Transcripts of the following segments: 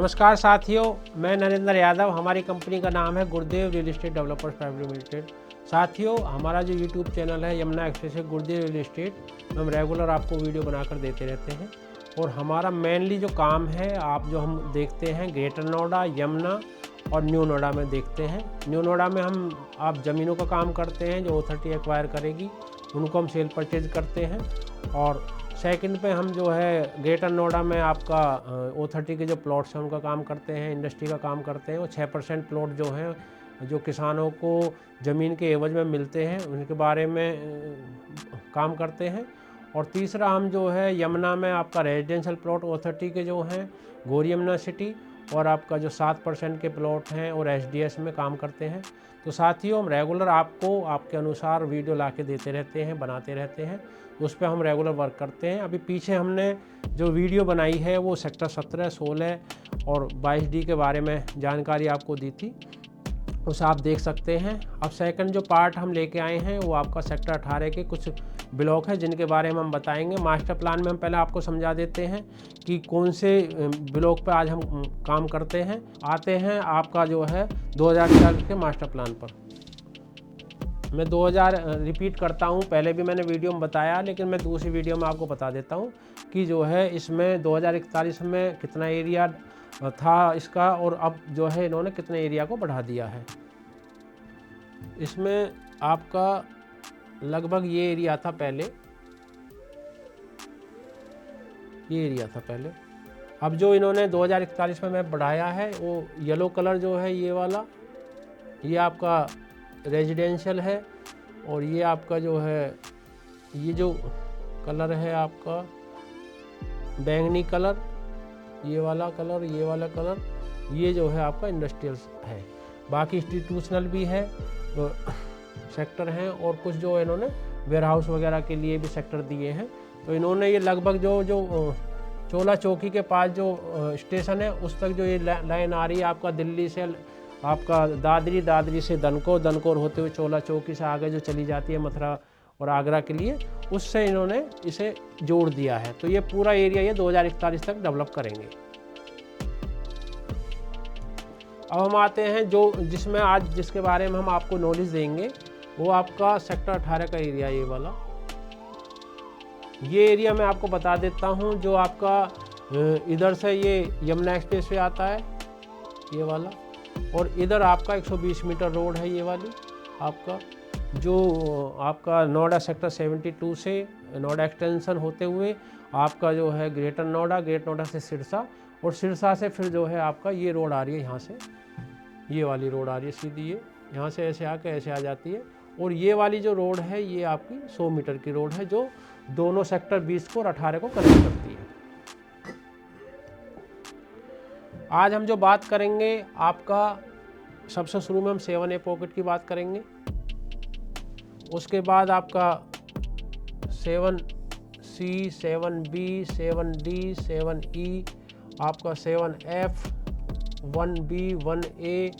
नमस्कार साथियों, मैं नरेंद्र यादव। हमारी कंपनी का नाम है गुरुदेव real estate developers private limited. साथियों, हमारा जो यूट्यूब चैनल है यमुना एक्सप्रेस गुरुदेव रियल एस्टेट, हम रेगुलर आपको वीडियो बनाकर देते रहते हैं। और हमारा मेनली जो काम है, आप जो हम देखते हैं ग्रेटर नोएडा, यमुना और न्यू नोएडा में देखते हैं। न्यू नोएडा में आप ज़मीनों का काम करते हैं जो अथॉरिटी एक्वायर करेगी, उनको हम सेल परचेज करते हैं। और सेकंड पे हम जो है ग्रेटर नोएडा में आपका O30 के जो प्लॉट्स हैं उनका काम करते हैं, इंडस्ट्री का काम करते हैं। और 6% प्लॉट जो हैं जो किसानों को ज़मीन के एवज में मिलते हैं उनके बारे में काम करते हैं। और तीसरा हम जो है यमुना में आपका रेजिडेंशियल प्लॉट O30 के जो हैं गौरी यमुना सिटी और आपका जो 7% के प्लॉट हैं और SDS में काम करते हैं। तो साथियों, हम रेगुलर आपको आपके अनुसार वीडियो ला के देते रहते हैं, बनाते रहते हैं, उस पर हम रेगुलर वर्क करते हैं। अभी पीछे हमने जो वीडियो बनाई है वो सेक्टर 17, 16 और 22D के बारे में जानकारी आपको दी थी, उसे आप देख सकते हैं। अब सेकंड जो पार्ट हम लेके आए हैं वो आपका सेक्टर 18 के कुछ ब्लॉक है जिनके बारे में हम बताएंगे। मास्टर प्लान में हम पहले आपको समझा देते हैं कि कौन से ब्लॉक पे आज हम काम करते हैं। आते हैं आपका जो है 2004 के मास्टर प्लान पर। मैं 2000 रिपीट करता हूं, पहले भी मैंने वीडियो में बताया, लेकिन मैं दूसरी वीडियो में आपको बता देता हूं कि जो है इसमें 2041 में कितना एरिया था इसका और अब जो है इन्होंने कितने एरिया को बढ़ा दिया है। इसमें आपका लगभग ये एरिया था पहले, ये एरिया था पहले। अब जो इन्होंने 2041 में मैप बढ़ाया है वो येलो कलर जो है ये वाला, ये आपका रेजिडेंशियल है। और ये आपका जो है ये जो कलर है आपका बैंगनी कलर, ये वाला कलर, ये वाला कलर, ये जो है आपका इंडस्ट्रियल है। बाकी इंस्टीट्यूशनल भी है तो सेक्टर हैं और कुछ जो इन्होंने वेयरहाउस वगैरह के लिए भी सेक्टर दिए हैं। तो इन्होंने ये लगभग जो चोला चौकी के पास जो स्टेशन है उस तक जो ये लाइन आ रही है आपका दिल्ली से आपका दादरी से दनकोर होते हुए चोला चौकी से आगे जो चली जाती है मथुरा और आगरा के लिए, उससे इन्होंने इसे जोड़ दिया है। तो ये पूरा एरिया ये 2041 तक डेवलप करेंगे। अब हम आते हैं जो जिसमें आज जिसके बारे में हम आपको नॉलेज देंगे वो आपका सेक्टर 18 का एरिया, ये वाला। ये एरिया मैं आपको बता देता हूँ। जो आपका इधर से ये यमुना एक्सप्रेस वे आता है ये वाला, और इधर आपका 120 मीटर रोड है ये वाली आपका, जो आपका नोएडा सेक्टर 72 से नोएडा एक्सटेंशन होते हुए आपका जो है ग्रेटर नोएडा, ग्रेटर नोएडा से सिरसा, और सिरसा से फिर जो है आपका ये रोड आ रही है यहाँ से, ये वाली रोड आ रही है सीधी, ये यहाँ से ऐसे आके ऐसे आ जाती है। और ये वाली जो रोड है ये आपकी 100 मीटर की रोड है जो दोनों सेक्टर 20 को और 18 को कनेक्ट करती है। आज हम जो बात करेंगे आपका सबसे शुरू में हम 7A पॉकेट की बात करेंगे, उसके बाद आपका 7C, 7B, 7D, 7E, आपका 7F, 1B, 1A,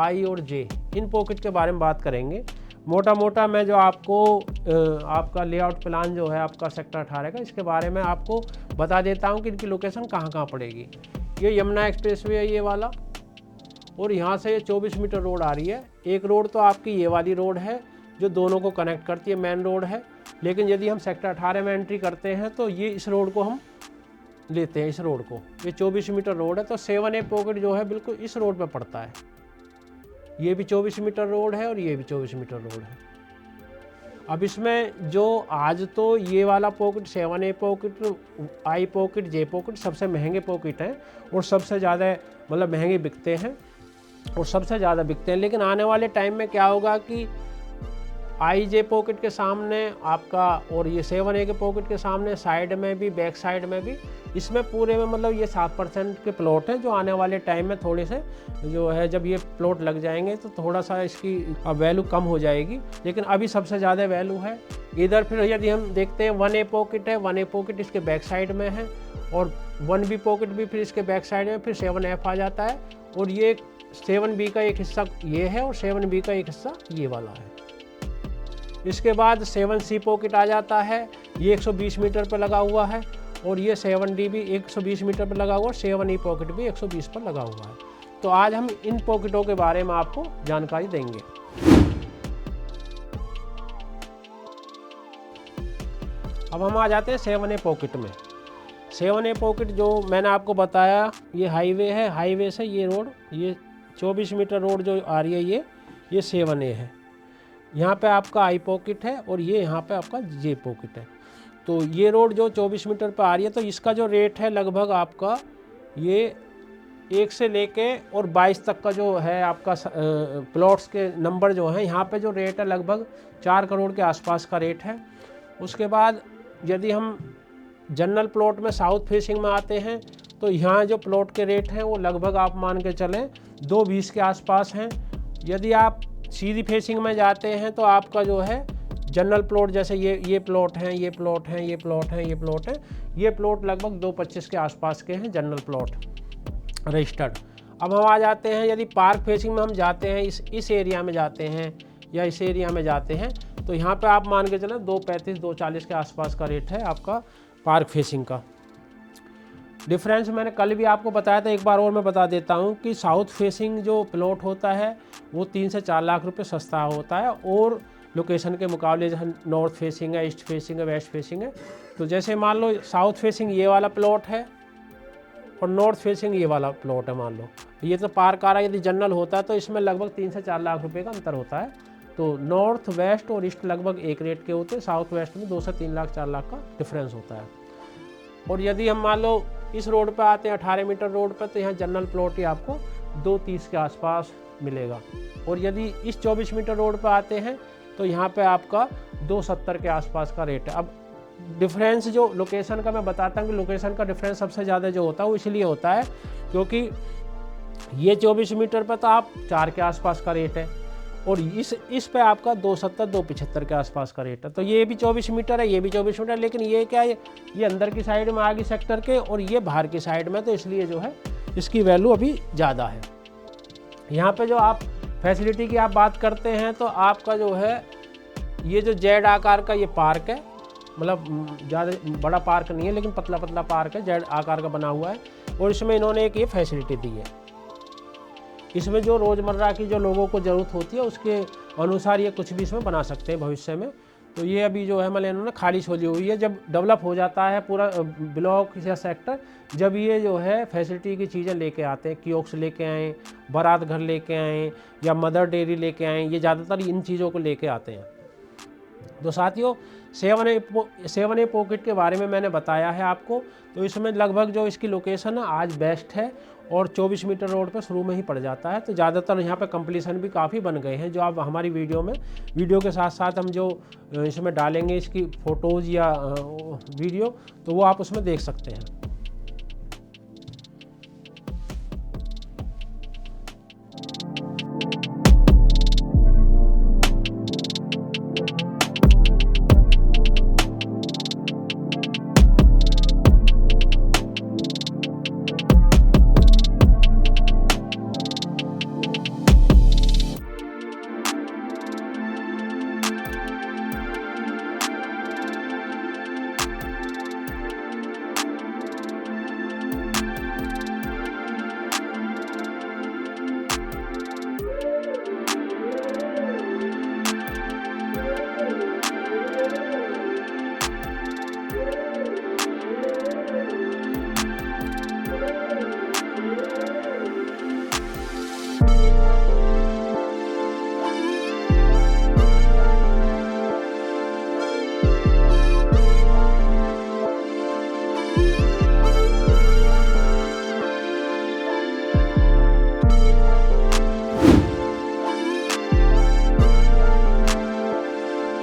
I और J, इन पॉकेट के बारे में बात करेंगे। मोटा मैं जो आपको आपका लेआउट प्लान जो है आपका सेक्टर 18 का, इसके बारे में आपको बता देता हूं कि इनकी लोकेशन कहाँ पड़ेगी। ये यमुना एक्सप्रेस वे है ये वाला, और यहाँ से ये 24 मीटर रोड आ रही है। एक रोड तो आपकी ये वाली रोड है जो दोनों को कनेक्ट करती है, मेन रोड है। लेकिन यदि हम सेक्टर 18 में एंट्री करते हैं तो ये इस रोड को हम लेते हैं, इस रोड को। ये 24 मीटर रोड है, तो 7A पॉकेट जो है बिल्कुल इस रोड पे पड़ता है। ये भी 24 मीटर रोड है और ये भी 24 मीटर रोड है। अब इसमें जो आज तो ये वाला pocket 7A pocket, I pocket, J pocket सबसे महंगे पॉकेट हैं और सबसे ज़्यादा मतलब महंगे बिकते हैं और सबसे ज़्यादा बिकते हैं। लेकिन आने वाले टाइम में क्या होगा कि I, J पॉकेट के सामने आपका और ये 7A के पॉकेट के सामने साइड में भी, बैक साइड में भी, इसमें पूरे में मतलब ये 7% के प्लॉट हैं जो आने वाले टाइम में थोड़े से जो है जब ये प्लॉट लग जाएंगे तो थोड़ा सा इसकी वैल्यू कम हो जाएगी। लेकिन अभी सबसे ज़्यादा वैल्यू है इधर। फिर यदि हम देखते हैं 1A पॉकेट है, 1A पॉकेट इसके बैक साइड में है, और 1B पॉकेट भी फिर इसके बैक साइड में, फिर 7F आ जाता है, और ये 7B का एक हिस्सा ये है और 7B का एक हिस्सा ये वाला है। इसके बाद 7C पॉकेट आ जाता है, ये 120 मीटर पर लगा हुआ है, और ये 7D भी 120 मीटर पर लगा हुआ है, 7E पॉकेट भी 120 पर लगा हुआ है। तो आज हम इन पॉकेटों के बारे में आपको जानकारी देंगे। अब हम आ जाते हैं 7A पॉकेट में। 7A पॉकेट जो मैंने आपको बताया, ये हाईवे है, हाईवे से ये रोड, ये 24 मीटर रोड जो आ रही है ये 7A है। यहाँ पे आपका आई पॉकेट है और ये यहाँ पे आपका जे पॉकेट है। तो ये रोड जो 24 मीटर पर आ रही है, तो इसका जो रेट है लगभग आपका ये 1 से लेके और 22 तक का जो है आपका प्लॉट्स के नंबर जो हैं, यहाँ पे जो रेट है लगभग 4 करोड़ के आसपास का रेट है। उसके बाद यदि हम जनरल प्लॉट में साउथ फेसिंग में आते हैं, तो यहाँ जो प्लॉट के रेट हैं वो लगभग आप मान के चलें 220 के आसपास हैं। यदि आप सीधी फेसिंग में जाते हैं तो आपका जो है जनरल प्लॉट, जैसे ये प्लॉट हैं, ये प्लॉट हैं, ये प्लॉट हैं, ये प्लॉट हैं, ये प्लॉट लगभग 225 के आसपास के हैं जनरल प्लॉट रजिस्टर्ड। अब हम आ जाते हैं, यदि पार्क फेसिंग में हम जाते हैं, इस एरिया में जाते हैं या इस एरिया में जाते हैं, तो यहाँ पे आप मान के चलें 235 240 के आसपास का रेट है आपका पार्क फेसिंग का। डिफरेंस मैंने कल भी आपको बताया था, एक बार और मैं बता देता हूँ कि साउथ फेसिंग जो प्लॉट होता है वो 3 से 4 लाख रुपए सस्ता होता है, और लोकेशन के मुकाबले जैसे नॉर्थ फेसिंग है, ईस्ट फेसिंग है, वेस्ट फेसिंग है। तो जैसे मान लो साउथ फेसिंग ये वाला प्लॉट है और नॉर्थ फेसिंग ये वाला प्लॉट है, मान लो ये तो पार्क आ रहा है, यदि जनरल होता है तो इसमें लगभग 3 से 4 लाख रुपए का अंतर होता है। तो नॉर्थ वेस्ट और ईस्ट लगभग एक रेट के होते हैं, साउथ वेस्ट में 2 से 3 लाख 4 लाख का डिफरेंस होता है। और यदि हम मान लो इस रोड पे आते हैं 18 मीटर रोड पे, तो यहाँ जनरल प्लॉट ही आपको 230 के आसपास मिलेगा। और यदि इस 24 मीटर रोड पे आते हैं तो यहाँ पे आपका 270 के आसपास का रेट है। अब डिफरेंस जो लोकेशन का मैं बताता हूँ कि लोकेशन का डिफरेंस सबसे ज़्यादा जो होता है वो इसलिए होता है क्योंकि ये 24 मीटर पर तो आप 4 के आसपास का रेट है, और इस पे आपका 270 275 के आसपास का रेट है। तो ये भी 24 मीटर है, ये भी 24 मीटर, लेकिन ये क्या है, ये अंदर की साइड में आ गई सेक्टर के और ये बाहर की साइड में, तो इसलिए जो है इसकी वैल्यू अभी ज़्यादा है। यहाँ पे जो आप फैसिलिटी की आप बात करते हैं, तो आपका जो है ये जो जेड आकार का ये पार्क है, मतलब ज़्यादा बड़ा पार्क नहीं है लेकिन पतला पतला पार्क है, जेड आकार का बना हुआ है, और इसमें इन्होंने एक ये फैसिलिटी दी है। इसमें जो रोज़मर्रा की जो लोगों को ज़रूरत होती है उसके अनुसार ये कुछ भी इसमें बना सकते हैं भविष्य में। तो ये अभी जो है मतलब इन्होंने खाली छोड़ी हुई है। जब डेवलप हो जाता है पूरा ब्लॉक या सेक्टर, जब ये जो है फैसिलिटी की चीज़ें लेके आते हैं, कियोस्क लेके आएँ, बारात घर लेके आएँ या मदर डेयरी लेके आएँ, ये ज़्यादातर इन चीज़ों को लेके आते हैं। तो साथियों 7A पॉकेट के बारे में मैंने बताया है आपको। तो इसमें लगभग जो इसकी लोकेशन है आज बेस्ट है और 24 मीटर रोड पर शुरू में ही पड़ जाता है। तो ज़्यादातर यहाँ पे कंप्लीशन भी काफ़ी बन गए हैं, जो आप हमारी वीडियो के साथ साथ हम जो इसमें डालेंगे इसकी फ़ोटोज़ या वीडियो, तो वो आप उसमें देख सकते हैं।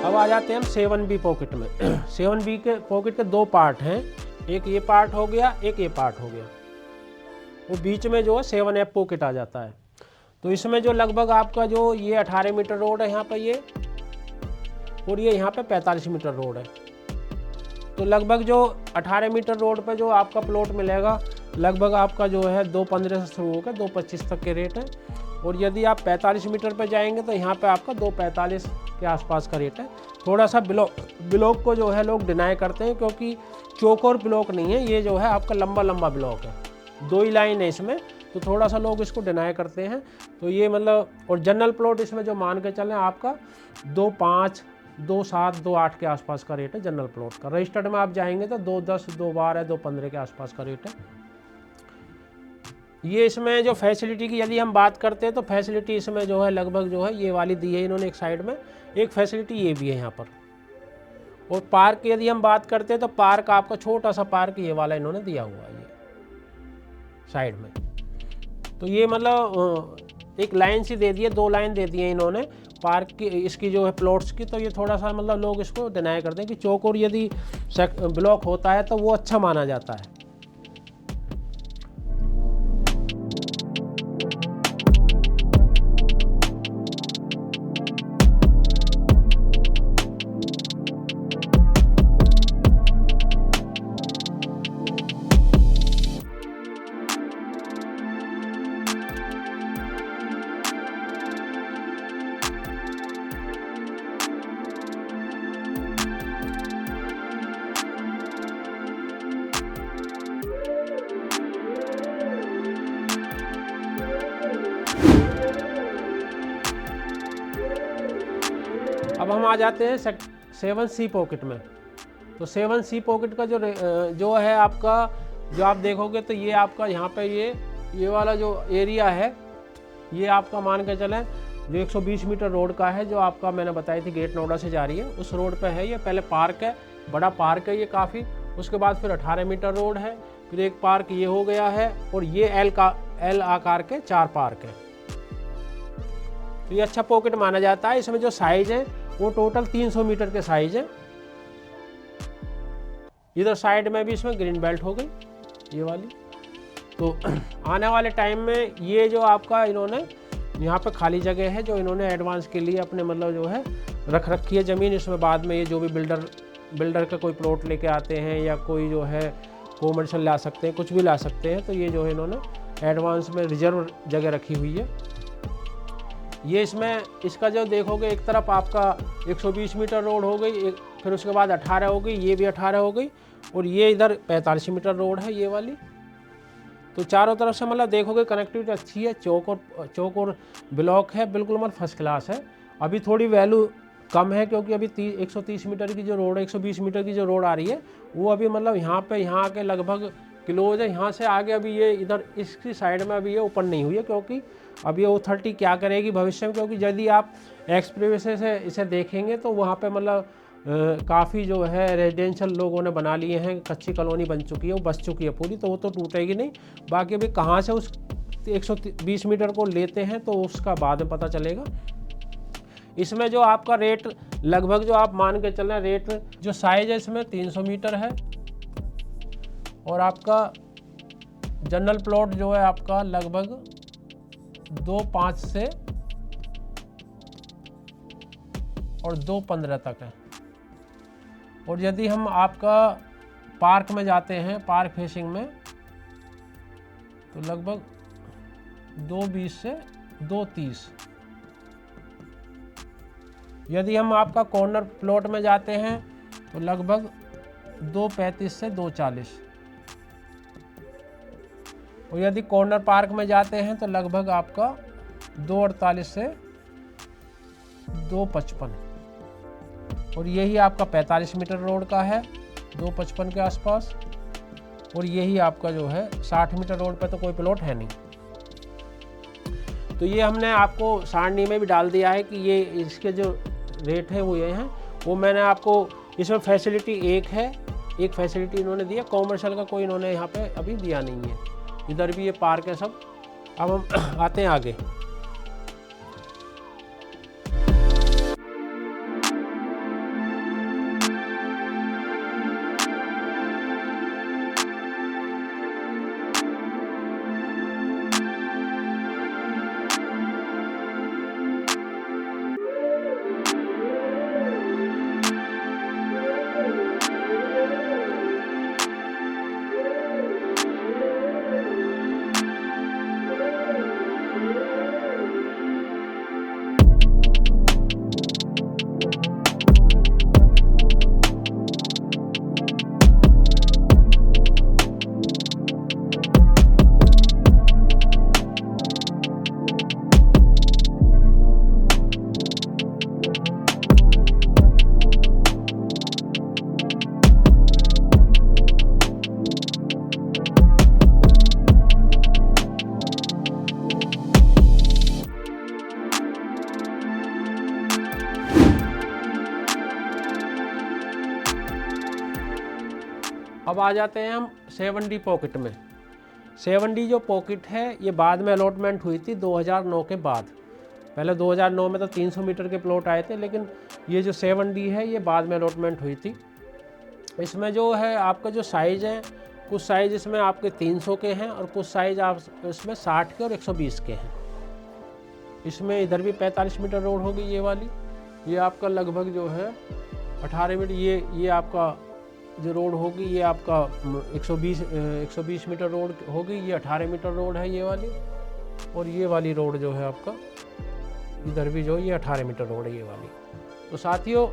अब आ जाते हैं हम 7B पॉकेट में। 7B के पॉकेट के 2 पार्ट हैं, एक ये पार्ट हो गया, एक ये पार्ट हो गया, वो बीच में जो है 7F पॉकेट आ जाता है। तो इसमें जो लगभग आपका जो ये 18 मीटर रोड है यहाँ पर ये, और ये यहाँ पे 45 मीटर रोड है। तो लगभग जो 18 मीटर रोड पर जो आपका प्लॉट मिलेगा लगभग आपका जो है 215 से शुरू होकर 225 तक के रेट है। और यदि आप 45 मीटर पर जाएंगे तो यहाँ पे आपका 245 के आसपास का रेट है। थोड़ा सा ब्लॉक को जो है लोग डिनाई करते हैं, क्योंकि चौकोर ब्लॉक नहीं है, ये जो है आपका लंबा लंबा ब्लॉक है, 2 ही लाइन है इसमें, तो थोड़ा सा लोग इसको डिनाई करते हैं। तो ये मतलब, और जनरल प्लॉट इसमें जो मान के चलें आपका 2.5, 2.7, 2.8 के आसपास का रेट है जनरल प्लॉट का। रजिस्टर्ड में आप जाएंगे तो 2.10, 2.12, 2.15 के आसपास का रेट है। ये इसमें जो फैसिलिटी की यदि हम बात करते हैं तो फैसिलिटी इसमें जो है लगभग जो है ये वाली दी है इन्होंने एक साइड में, एक फैसिलिटी ये भी है यहाँ पर। और पार्क की यदि हम बात करते हैं तो पार्क आपका छोटा सा पार्क ये वाला इन्होंने दिया हुआ है ये साइड में। तो ये मतलब एक लाइन सी दे दी है, 2 लाइन दे दी है इन्होंने पार्क की, इसकी जो है प्लॉट्स की। तो ये थोड़ा सा मतलब लोग इसको डिनाई करते हैं कि चौकोर यदि ब्लॉक होता है तो वो अच्छा माना जाता है। अब हम आ जाते हैं 7C पॉकेट में। तो 7C पॉकेट का जो है आपका, जो आप देखोगे तो ये आपका यहाँ पे ये वाला जो एरिया है ये आपका मान के चलें जो 120 मीटर रोड का है, जो आपका मैंने बताई थी गेट नोएडा से जा रही है, उस रोड पे है ये। पहले पार्क है, बड़ा पार्क है ये काफ़ी, उसके बाद फिर 18 मीटर रोड है, फिर एक पार्क ये हो गया है, और ये एल आकार के 4 पार्क है। तो ये अच्छा पॉकेट माना जाता है। इसमें जो साइज है वो टोटल 300 मीटर के साइज है। इधर साइड में भी इसमें ग्रीन बेल्ट हो गई ये वाली। तो आने वाले टाइम में ये जो आपका इन्होंने यहाँ पे खाली जगह है जो इन्होंने एडवांस के लिए अपने मतलब जो है रख रखी है ज़मीन, इसमें बाद में ये जो भी बिल्डर का कोई प्लॉट लेके आते हैं या कोई जो है कॉमर्शियल ला सकते हैं, कुछ भी ला सकते हैं। तो ये जो है इन्होंने एडवांस में रिजर्व जगह रखी हुई है। ये इसमें इसका जो देखोगे एक तरफ आपका 120 मीटर रोड हो गई, फिर उसके बाद 18 हो गई, ये भी 18 हो गई, और ये इधर 45 मीटर रोड है ये वाली। तो चारों तरफ से मतलब देखोगे कनेक्टिविटी अच्छी है, चौकोर ब्लॉक है, बिल्कुल मतलब फर्स्ट क्लास है। अभी थोड़ी वैल्यू कम है क्योंकि अभी 130 मीटर की जो रोड है, 120 मीटर की जो रोड आ रही है वो अभी मतलब यहाँ के लगभग क्लोज है। यहाँ से आगे अभी ये इधर इसकी साइड में अभी ये ओपन नहीं हुई है, क्योंकि अभी अथॉरिटी क्या करेगी भविष्य में, क्योंकि यदि आप एक्सप्रेस से इसे देखेंगे तो वहाँ पे मतलब काफ़ी जो है रेजिडेंशियल लोगों ने बना लिए हैं, कच्ची कॉलोनी बन चुकी है, वो बस चुकी है पूरी, तो वो तो टूटेगी नहीं। बाकी अभी कहाँ से उस 120 मीटर को लेते हैं तो उसका बाद में पता चलेगा। इसमें जो आपका रेट लगभग जो आप मान के चल रहे हैं, रेट जो साइज है इसमें 300 मीटर है, और आपका जनरल प्लॉट जो है आपका लगभग 2.5 से और 2.15 तक है। और यदि हम आपका पार्क में जाते हैं, पार्क फेसिंग में, तो लगभग 2.20 से 2.30। यदि हम आपका कॉर्नर प्लॉट में जाते हैं तो लगभग 2.35 से 2.40। और यदि कॉर्नर पार्क में जाते हैं तो लगभग आपका 2.48 से 2.55। और यही आपका 45 मीटर रोड का है 2.55 के आसपास। और यही आपका जो है 60 मीटर रोड पे तो कोई प्लॉट है नहीं। तो ये हमने आपको सारणी में भी डाल दिया है कि ये इसके जो रेट है वो ये हैं। वो मैंने आपको इसमें फैसिलिटी एक फैसिलिटी इन्होंने दिया, कॉमर्शियल का कोई इन्होंने यहाँ पे अभी दिया नहीं है। इधर भी ये पार्क है सब। अब हम आते हैं आगे। अब आ जाते हैं हम 7D पॉकेट में। 7D जो पॉकेट है ये बाद में अलॉटमेंट हुई थी 2009 के बाद। पहले 2009 में तो 300 मीटर के प्लॉट आए थे, लेकिन ये जो 7D है ये बाद में अलॉटमेंट हुई थी। इसमें जो है आपका जो साइज़ है, कुछ साइज़ इसमें आपके 300 के हैं और कुछ साइज़ आप इसमें 60 के और 120 के हैं। इसमें इधर भी 45 मीटर रोड होगी ये वाली, ये आपका लगभग जो है 18 मीटर, ये आपका जो रोड होगी ये आपका 120 मीटर रोड होगी, ये 18 मीटर रोड है ये वाली। और ये वाली रोड जो है आपका इधर भी जो ये 18 मीटर रोड है ये वाली। तो साथियों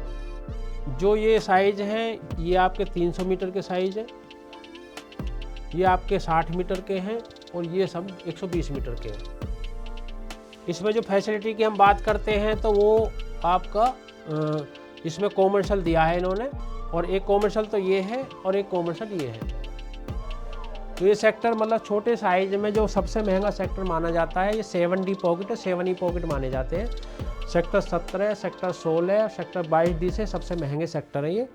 जो ये साइज़ हैं ये आपके 300 मीटर के साइज़ है, ये आपके 60 मीटर के हैं और ये सब 120 मीटर के हैं। इसमें जो फैसिलिटी की हम बात करते हैं तो वो आपका इसमें कॉमर्शियल दिया है इन्होंने, और एक कॉमर्शियल तो ये है और एक कॉमर्शियल ये है। तो ये सेक्टर मतलब छोटे साइज में जो सबसे महंगा सेक्टर माना जाता है ये 7D पॉकेट है, 7E पॉकेट माने जाते हैं। सेक्टर 17, सेक्टर 16, सेक्टर 22D से सबसे महंगे सेक्टर है ये।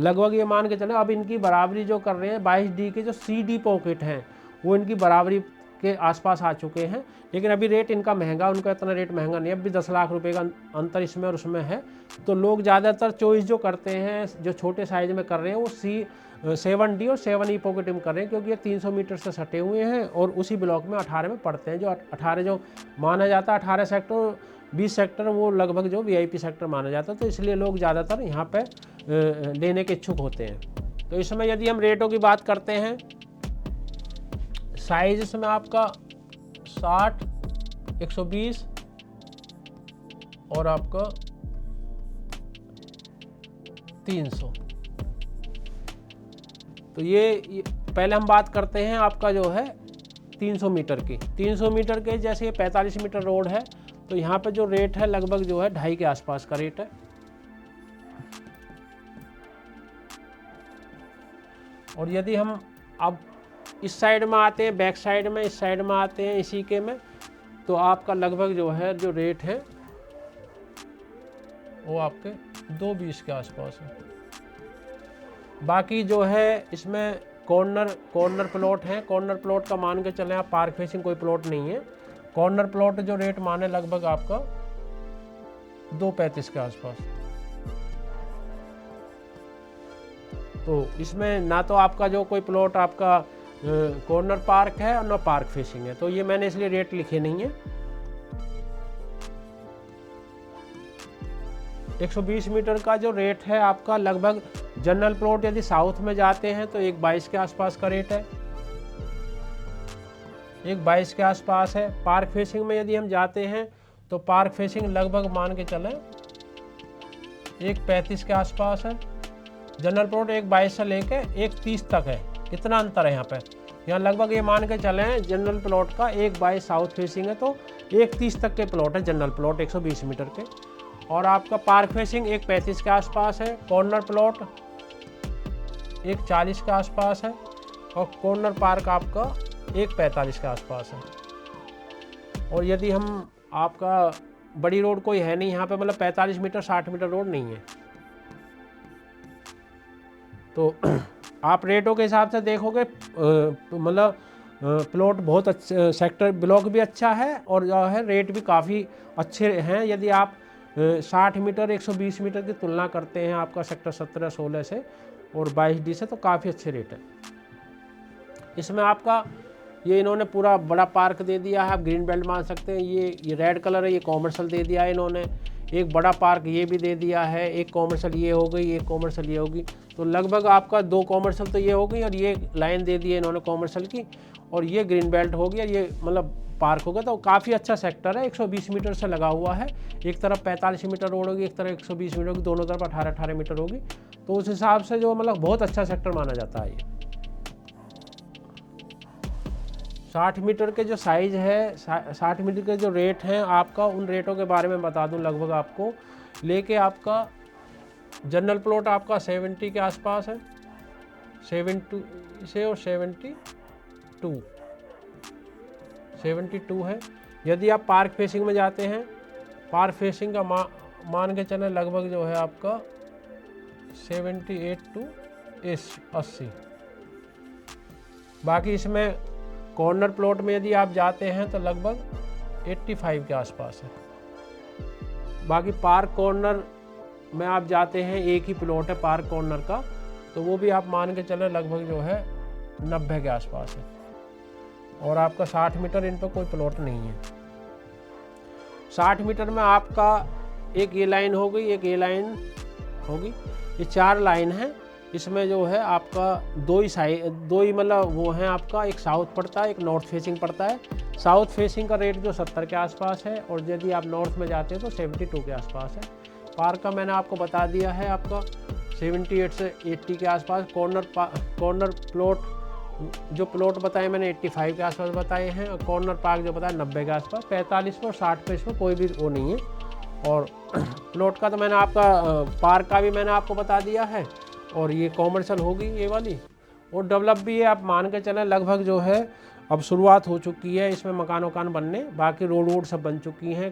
लगभग ये मान के चलें अब इनकी बराबरी जो कर रहे हैं 22D के जो CD पॉकेट हैं वो इनकी बराबरी के आसपास आ चुके हैं, लेकिन अभी रेट इनका महंगा, उनका इतना रेट महंगा नहीं है। अभी 10 लाख रुपए का अंतर इसमें और उसमें है। तो लोग ज़्यादातर चॉइस जो करते हैं जो छोटे साइज़ में कर रहे हैं वो 7D और 7E पॉकेट में कर रहे हैं, क्योंकि ये 300 मीटर से सटे हुए हैं और उसी ब्लॉक में 18 में पड़ते हैं। जो 18 जो माना जाता है 18 सेक्टर 20 सेक्टर वो लगभग जो VIP सेक्टर माना जाता है, तो इसलिए लोग ज़्यादातर यहाँ पे लेने के इच्छुक होते हैं। तो इसमें यदि हम रेटों की बात करते हैं, साइज इसमें आपका 60, 120 और आपका 300। तो ये पहले हम बात करते हैं आपका जो है 300 मीटर की। 300 मीटर के जैसे ये 45 मीटर रोड है तो यहाँ पे जो रेट है लगभग जो है 2.5 के आसपास का रेट है। और यदि हम अब इस साइड में आते हैं, बैक साइड में, इस साइड में आते हैं इसी के में, तो आपका लगभग जो है जो रेट है वो आपके 2.20 के आसपास है। बाकी जो है इसमें कॉर्नर प्लॉट है। कॉर्नर प्लॉट का मान के चलें आप, पार्क फेसिंग कोई प्लॉट नहीं है। कॉर्नर प्लॉट जो रेट माने लगभग आपका 2.35 के आसपास। तो इसमें ना तो आपका जो कोई प्लॉट आपका कॉर्नर पार्क है और ना पार्क फेसिंग है, तो ये मैंने इसलिए रेट लिखे नहीं है। 120 मीटर का जो रेट है आपका लगभग जनरल प्लॉट यदि साउथ में जाते हैं तो 1.22 के आसपास का रेट है, 1.22 के आसपास है। पार्क फेसिंग में यदि हम जाते हैं तो पार्क फेसिंग लगभग मान के चलें 1.35 के आसपास है। जनरल प्लॉट 1.22 से लेके 1.30 तक है। कितना अंतर है यहाँ पे, यहाँ लगभग ये मान के चलें जनरल प्लॉट का 1.22 साउथ फेसिंग है तो 1.30 तक के प्लॉट है जनरल प्लॉट 120 मीटर के। और आपका पार्क फेसिंग 1.35 के आसपास है। कॉर्नर प्लॉट 1.40 के आसपास है और कॉर्नर पार्क आपका 1.45 के आसपास है। और यदि हम आपका बड़ी रोड कोई है नहीं यहाँ पे, मतलब 45 मीटर 60 मीटर रोड नहीं है, तो आप रेटों के हिसाब से देखोगे मतलब प्लॉट बहुत अच्छे, सेक्टर ब्लॉक भी अच्छा है और जो है रेट भी काफ़ी अच्छे हैं। यदि आप 60 मीटर 120 मीटर की तुलना करते हैं आपका सेक्टर 17 16 से और 22D से, तो काफ़ी अच्छे रेट है। इसमें आपका ये इन्होंने पूरा बड़ा पार्क दे दिया है, आप ग्रीन बेल्ट मान सकते हैं। ये रेड कलर है, ये कॉमर्शियल दे दिया है इन्होंने। एक बड़ा पार्क ये भी दे दिया है, एक कॉमर्शियल ये हो गई, एक कॉमर्शियल ये होगी, तो लगभग आपका 2 कॉमर्शियल तो ये हो गई और ये लाइन दे दी है इन्होंने कॉमर्शियल की, और ये ग्रीन बेल्ट हो गया, ये मतलब पार्क हो गया। तो काफ़ी अच्छा सेक्टर है, 120 मीटर से लगा हुआ है। एक तरफ 45 मीटर रोड होगी, एक तरफ 120 मीटर होगी, दोनों तरफ 18-18 मीटर होगी। तो उस हिसाब से जो मतलब बहुत अच्छा सेक्टर माना जाता है ये। 60 मीटर के जो साइज़ है, 60 मीटर के जो रेट हैं आपका, उन रेटों के बारे में बता दूं लगभग आपको। लेके आपका जनरल प्लॉट आपका 70 के आसपास है, 72 से और 72 है। यदि आप पार्क फेसिंग में जाते हैं, पार्क फेसिंग का मान के चलें लगभग जो है आपका 78 to 80। बाकी इसमें कॉर्नर प्लॉट में यदि आप जाते हैं तो लगभग 85 के आसपास है। बाकी पार्क कॉर्नर में आप जाते हैं, एक ही प्लॉट है पार्क कॉर्नर का, तो वो भी आप मान के चले लगभग जो है 90 के आसपास है। और आपका 60 मीटर इन पर कोई प्लॉट नहीं है। 60 मीटर में आपका एक ये लाइन हो गई, एक ये लाइन होगी, ये 4 लाइन है। इसमें जो है आपका दो ही मतलब वो है आपका, एक साउथ पड़ता है, एक नॉर्थ फेसिंग पड़ता है। साउथ फेसिंग का रेट जो 70 के आसपास है, और यदि आप नॉर्थ में जाते हैं तो 72 के आसपास है। पार्क का मैंने आपको बता दिया है, आपका 78 से 80 के आसपास। कॉर्नर प्लॉट जो प्लॉट बताए मैंने 85 के आसपास बताए हैं, और कॉर्नर पार्क जो बताया 90 के आसपास। 45 पे और 60 पे इसमें कोई भी वो नहीं है। और प्लॉट का तो मैंने आपका पार्क का भी मैंने आपको बता दिया है। और ये कॉमर्शियल होगी ये वाली, और डेवलप भी है। आप मान के चलें लगभग जो है अब शुरुआत हो चुकी है इसमें मकान वकान बनने। बाकी रोड सब बन चुकी हैं,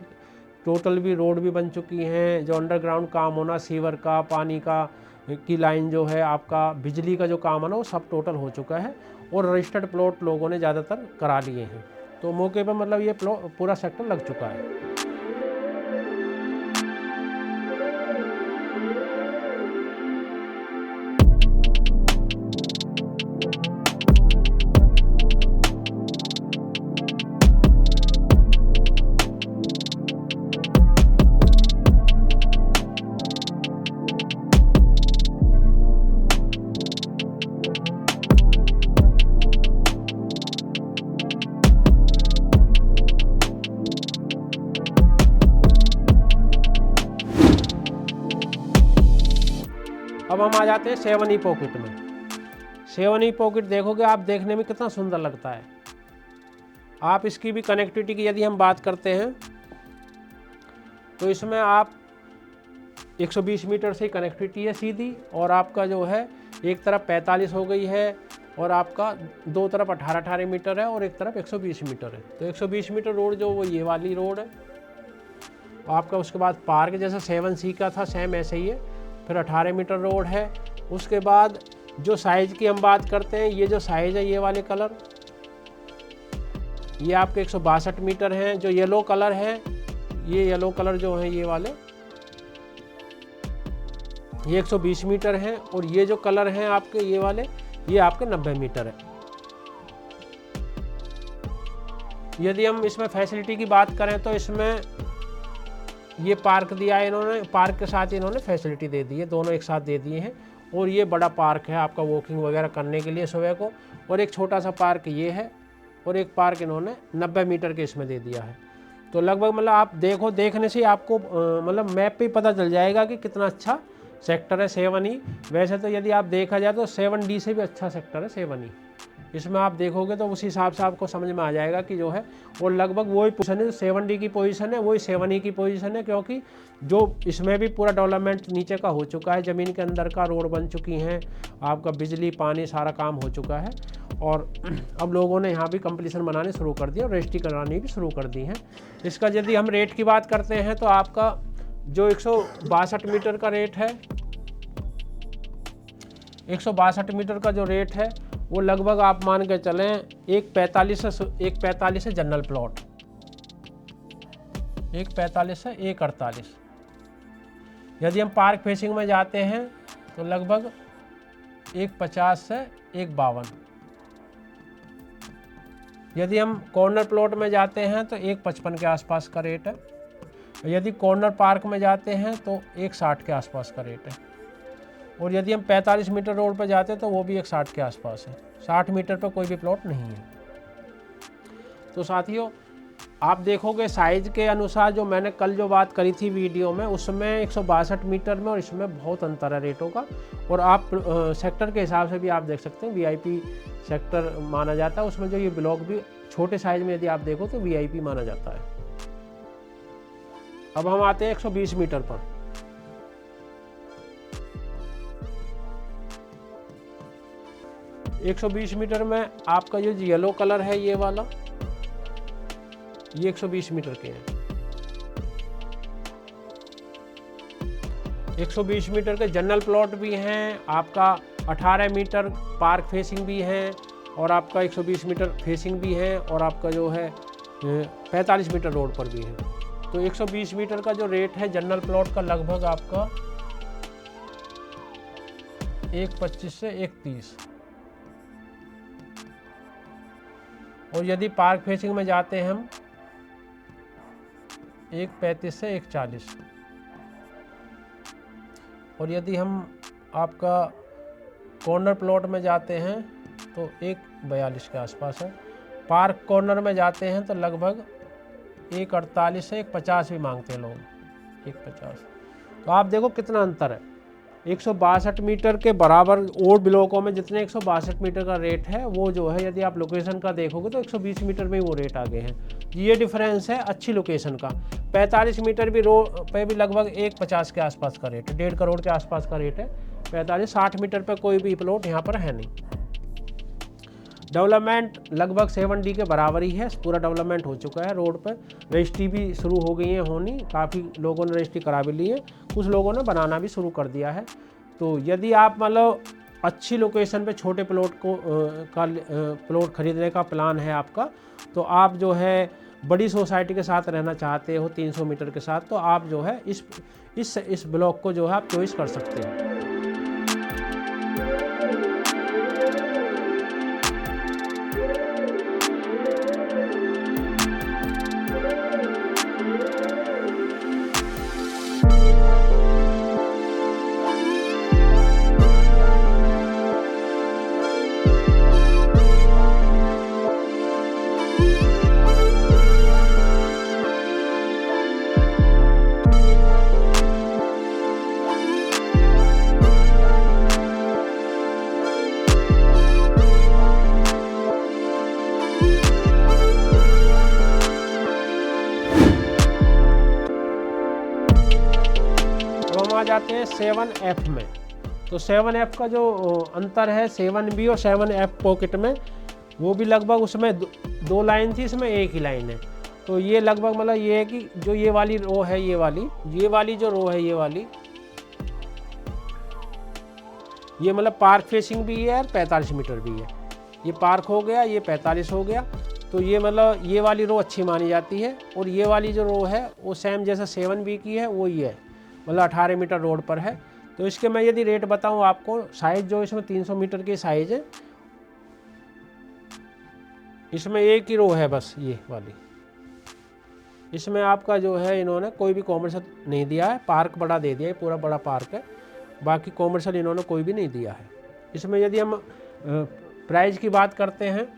टोटल भी रोड भी बन चुकी हैं। जो अंडरग्राउंड काम होना, सीवर का, पानी का की लाइन जो है, आपका बिजली का जो काम है ना, वो सब टोटल हो चुका है। और रजिस्टर्ड प्लॉट लोगों ने ज़्यादातर करा लिए हैं। तो मौके पर मतलब ये पूरा सेक्टर लग चुका है। अब हम आ जाते हैं 7E पॉकेट में। 7E पॉकेट देखोगे आप, देखने में कितना सुंदर लगता है। आप इसकी भी कनेक्टिविटी की यदि हम बात करते हैं तो इसमें आप 120 मीटर से कनेक्टिविटी है सीधी, और आपका जो है एक तरफ 45 हो गई है, और आपका दो तरफ 18-18 मीटर है, और एक तरफ 120 मीटर है। तो 120 मीटर रोड जो वो ये वाली रोड है आपका। उसके बाद पार्क जैसा 7C का था, सेम ऐसे ही है। फिर 18 मीटर रोड है। उसके बाद जो साइज़ की हम बात करते हैं, ये जो साइज़ है ये वाले कलर, ये आपके 162 मीटर हैं। जो येलो कलर है, ये येलो कलर जो है ये वाले, ये 120 मीटर हैं। और ये जो कलर हैं आपके ये वाले, ये आपके 90 मीटर है। यदि हम इसमें फैसिलिटी की बात करें तो इसमें ये पार्क दिया है इन्होंने, पार्क के साथ इन्होंने फैसिलिटी दे दी है, दोनों एक साथ दे दिए हैं। और ये बड़ा पार्क है आपका वॉकिंग वगैरह करने के लिए सुबह को। और एक छोटा सा पार्क ये है, और एक पार्क इन्होंने 90 मीटर के इसमें दे दिया है। तो लगभग मतलब आप देखो, देखने से आपको मतलब मैप पे पता चल जाएगा कि कितना अच्छा सेक्टर है 7E। वैसे तो यदि आप देखा जाए तो 7D से भी अच्छा सेक्टर है 7E। इसमें आप देखोगे तो उस हिसाब से आपको समझ में आ जाएगा कि जो है वो लगभग वही पोजीशन है, 7D की पोजीशन है, वही 7E की पोजीशन है। क्योंकि जो इसमें भी पूरा डेवलपमेंट नीचे का हो चुका है, ज़मीन के अंदर का रोड बन चुकी हैं, आपका बिजली पानी सारा काम हो चुका है। और अब लोगों ने यहाँ भी कंप्लीशन बनाने शुरू कर दिया, रजिस्ट्री करानी भी शुरू कर दी हैं। इसका यदि हम रेट की बात करते हैं तो आपका जो 162 मीटर का रेट है, 162 मीटर का जो रेट है वो लगभग आप मान के चलें 145 से जनरल प्लॉट, 145 से 148। यदि हम पार्क फेसिंग में जाते हैं तो लगभग 150 से 152। यदि हम कॉर्नर प्लॉट में जाते हैं तो 155 के आसपास का रेट है। यदि कॉर्नर पार्क में जाते हैं तो 160 के आसपास का रेट है। और यदि हम 45 मीटर रोड पर जाते हैं तो वो भी 160 के आसपास है। 60 मीटर पर कोई भी प्लॉट नहीं है। तो साथियों, आप देखोगे साइज़ के अनुसार जो मैंने कल जो बात करी थी वीडियो में, उसमें 162 मीटर में और इसमें बहुत अंतर है रेटों का। और आप सेक्टर के हिसाब से भी आप देख सकते हैं, VIP सेक्टर माना जाता है। उसमें जो ये ब्लॉक भी छोटे साइज़ में यदि आप देखो तो VIP माना जाता है। अब हम आते हैं 120 मीटर पर। 120 मीटर में आपका जो येलो कलर है ये वाला, ये 120 मीटर के हैं। 120 मीटर के जनरल प्लॉट भी हैं, आपका 18 मीटर पार्क फेसिंग भी हैं, और आपका 120 मीटर फेसिंग भी है और आपका जो है 45 मीटर रोड पर भी है। तो 120 मीटर का जो रेट है जनरल प्लॉट का लगभग आपका 1.25 से 1.30, और यदि पार्क फेसिंग में जाते हैं हम 1.35 से 1.40, और यदि हम आपका कॉर्नर प्लॉट में जाते हैं तो 1.42 के आसपास है। पार्क कॉर्नर में जाते हैं तो लगभग 1.48 से 1.50 भी मांगते हैं लोग, 1.50। तो आप देखो कितना अंतर है। 162 मीटर के बराबर और ब्लॉकों में जितने 162 मीटर का रेट है वो जो है यदि आप लोकेशन का देखोगे तो 120 मीटर में ही वो रेट आगे हैं। ये डिफरेंस है अच्छी लोकेशन का। 45 मीटर भी रोड पे भी लगभग 1.50 के आसपास का रेट है, 1.5 करोड़ के आसपास का रेट है। 45-60 मीटर पर कोई भी प्लॉट यहाँ पर है नहीं। डेवलपमेंट लगभग 7D के बराबर ही है, पूरा डेवलपमेंट हो चुका है। रोड पर रजिस्ट्री भी शुरू हो गई है होनी, काफ़ी लोगों ने रजिस्ट्री करा भी ली है, कुछ लोगों ने बनाना भी शुरू कर दिया है। तो यदि आप मतलब अच्छी लोकेशन पे छोटे प्लॉट प्लॉट खरीदने का प्लान है आपका, तो आप जो है बड़ी सोसाइटी के साथ रहना चाहते हो 300 मीटर के साथ, तो आप जो है इस ब्लॉक को जो है आप चॉइस कर सकते हो। आ जाते हैं 7F में। तो 7F का जो अंतर है 7B और 7F पॉकेट में, वो भी लगभग उसमें दो लाइन थी, इसमें एक ही लाइन है। तो ये लगभग मतलब ये है कि जो ये वाली रो है, ये वाली जो रो है, ये मतलब पार्क फेसिंग भी है और 45 मीटर भी है। ये पार्क हो गया, ये 45 हो गया। तो ये मतलब ये वाली रो अच्छी मानी जाती है, और ये वाली जो रो है वो सेम जैसा 7B की है वो ही है, मतलब 18 मीटर रोड पर है। तो इसके मैं यदि रेट बताऊं आपको, साइज़ जो इसमें 300 मीटर की साइज़ है, इसमें एक ही रो है बस ये वाली। इसमें आपका जो है इन्होंने कोई भी कॉमर्शियल नहीं दिया है, पार्क बड़ा दे दिया है, पूरा बड़ा पार्क है, बाकी कॉमर्शियल इन्होंने कोई भी नहीं दिया है। इसमें यदि हम प्राइस की बात करते हैं,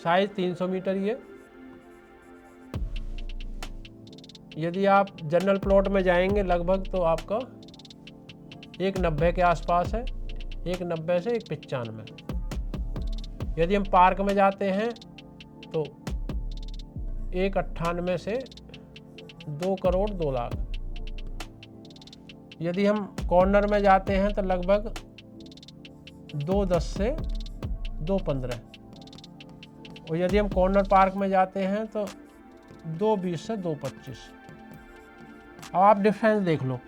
साइज़ 300 मीटर ही है। यदि आप जनरल प्लॉट में जाएंगे लगभग तो आपका 190 के आसपास है, 190 से 195। यदि हम पार्क में जाते हैं तो 198 से 2 करोड़ 2 लाख। यदि हम कॉर्नर में जाते हैं तो लगभग 210 से 215, और यदि हम कॉर्नर पार्क में जाते हैं तो 220 से 225। अब आप डिफरेंस देख लो,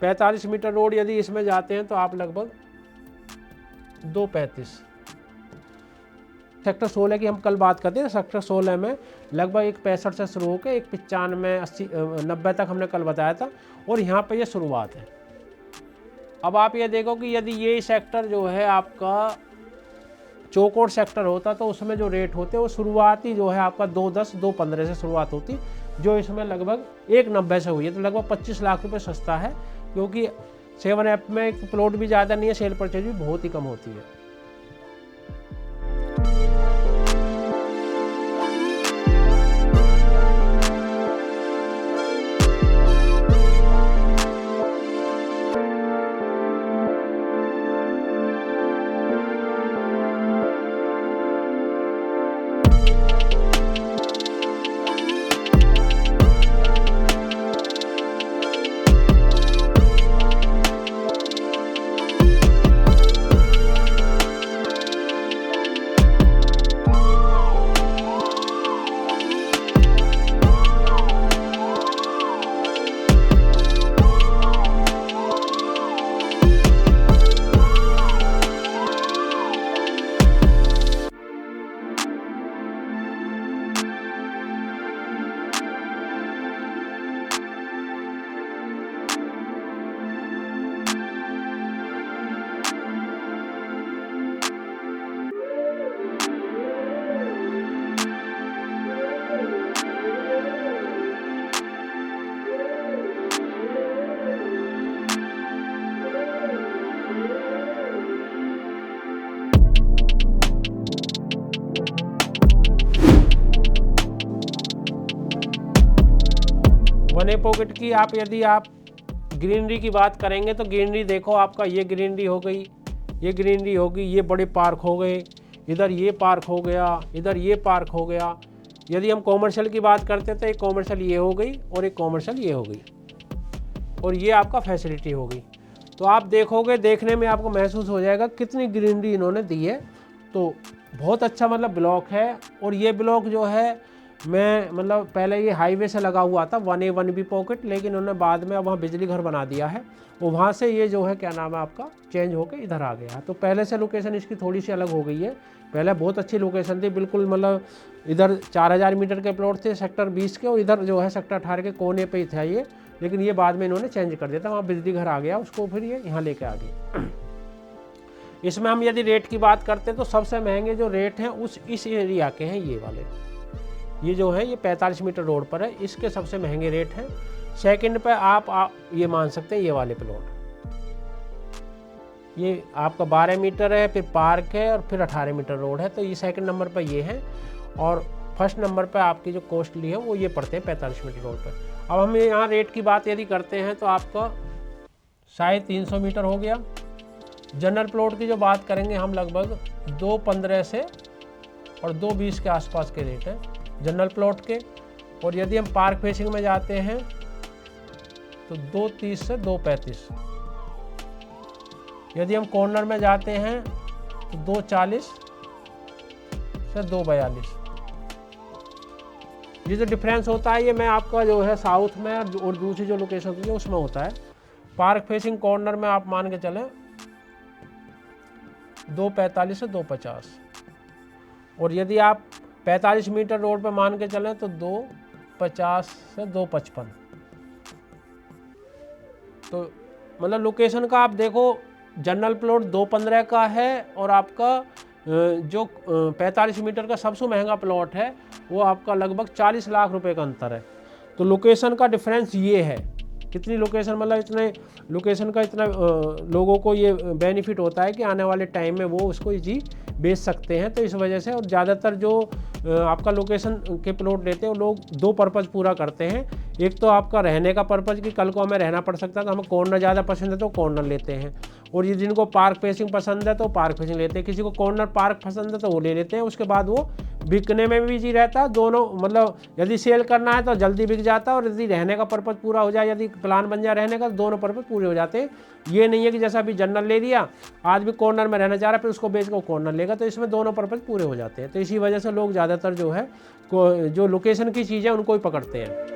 45 मीटर रोड यदि इसमें जाते हैं तो आप लगभग 235। सेक्टर 16 की हम कल बात करते हैं, सेक्टर 16 में लगभग 165 से शुरू होकर 195, 80, 90 तक हमने कल बताया था, और यहाँ पे ये शुरुआत है। अब आप ये देखो कि यदि ये सेक्टर जो है आपका चौकोर सेक्टर होता तो उसमें जो रेट होते वो शुरुआती जो है आपका 210, 215 से शुरुआत होती, जो इसमें लगभग 190 से हुई है। तो लगभग 25 लाख रुपए सस्ता है, क्योंकि 7F में एक प्लॉट भी ज़्यादा नहीं है, सेल परचेज भी बहुत ही कम होती है। 1 ए पॉकेट की यदि आप ग्रीनरी की बात करेंगे तो ग्रीनरी देखो, आपका ये ग्रीनरी हो गई, ये ग्रीनरी होगी, ये बड़े पार्क हो गए, इधर ये पार्क हो गया, इधर ये पार्क हो गया। यदि हम कॉमर्शियल की बात करते तो एक कॉमर्शियल ये हो गई और एक कॉमर्शियल ये हो गई, और ये आपका फैसिलिटी हो गई। तो आप देखोगे, देखने में आपको महसूस हो जाएगा कितनी ग्रीनरी इन्होंने दी है। तो बहुत अच्छा मतलब ब्लॉक है। और ये ब्लॉक जो है मैं मतलब पहले ये हाईवे से लगा हुआ था 1 ए 1 बी पॉकेट, लेकिन उन्होंने बाद में अब वहाँ बिजली घर बना दिया है, वो वहाँ से ये जो है क्या नाम है आपका चेंज होकर इधर आ गया। तो पहले से लोकेशन इसकी थोड़ी सी अलग हो गई है। पहले बहुत अच्छी लोकेशन थी, बिल्कुल मतलब इधर 4000 मीटर के प्लॉट थे सेक्टर 20 के, और इधर जो है सेक्टर 18 के कोने पे ही था ये, लेकिन ये बाद में इन्होंने चेंज कर दिया था, वहाँ बिजली घर आ गया उसको, फिर ये यहाँ लेके आ गए। इसमें हम यदि रेट की बात करते हैं तो सबसे महंगे जो रेट हैं इस एरिया के हैं ये वाले, ये जो है ये 45 मीटर रोड पर है, इसके सबसे महंगे रेट हैं। सेकंड पे आप ये मान सकते हैं ये वाले प्लॉट, ये आपका 12 मीटर है, फिर पार्क है और फिर 18 मीटर रोड है, तो ये सेकंड नंबर पर ये है। और फर्स्ट नंबर पर आपकी जो कॉस्टली है वो ये पड़ते हैं 45 मीटर रोड पर। अब हम यहाँ रेट की बात यदि करते हैं तो आपका 350 मीटर हो गया। जनरल प्लॉट की जो बात करेंगे हम लगभग 215 से और 220 के आसपास के रेट हैं जनरल प्लॉट के। और यदि हम पार्क फेसिंग में जाते हैं तो 230 से 235, यदि हम कॉर्नर में जाते हैं तो 240 से 242। ये जो डिफरेंस होता है ये मैं आपका जो है साउथ में और दूसरी जो लोकेशन होती है उसमें होता है। पार्क फेसिंग कॉर्नर में आप मान के चलें 245 से 250, और यदि आप 45 मीटर रोड पर मान के चलें तो 250 से 255। तो मतलब लोकेशन का आप देखो, जनरल प्लॉट 215 का है और आपका जो 45 मीटर का सबसे महंगा प्लॉट है वो आपका लगभग 40 लाख रुपए का अंतर है। तो लोकेशन का डिफरेंस ये है, कितनी लोकेशन मतलब इतने लोकेशन का इतना लोगों को ये बेनिफिट होता है कि आने वाले टाइम में वो उसको इजी बेच सकते हैं। तो इस वजह से, और ज़्यादातर जो आपका लोकेशन के प्लॉट लेते हैं वो लोग 2 पर्पज़ पूरा करते हैं। एक तो आपका रहने का पर्पज़ कि कल को हमें रहना पड़ सकता है तो हमें कॉर्नर ज़्यादा पसंद है तो कॉर्नर लेते हैं, और ये जिनको पार्क फेसिंग पसंद है तो पार्क फेसिंग लेते हैं, किसी को कॉर्नर पार्क पसंद है तो वो ले लेते हैं। उसके बाद वो बिकने में भी इजी रहता है, दोनों मतलब यदि सेल करना है तो जल्दी बिक जाता है, और यदि रहने का पर्पज़ पूरा हो जाए, यदि प्लान बन जाए रहने का, तो दोनों पर्पज़ पूरे हो जाते हैं। ये नहीं है कि जैसा अभी जनरल ले लिया, आज भी कॉर्नर में रहना चाह रहा है फिर उसको बेच कर कॉर्नर लेगा, तो इसमें दोनों पर्पज़ पूरे हो जाते हैं। तो इसी वजह से लोग ज़्यादातर जो है जो लोकेशन की चीज़ें उनको ही पकड़ते हैं।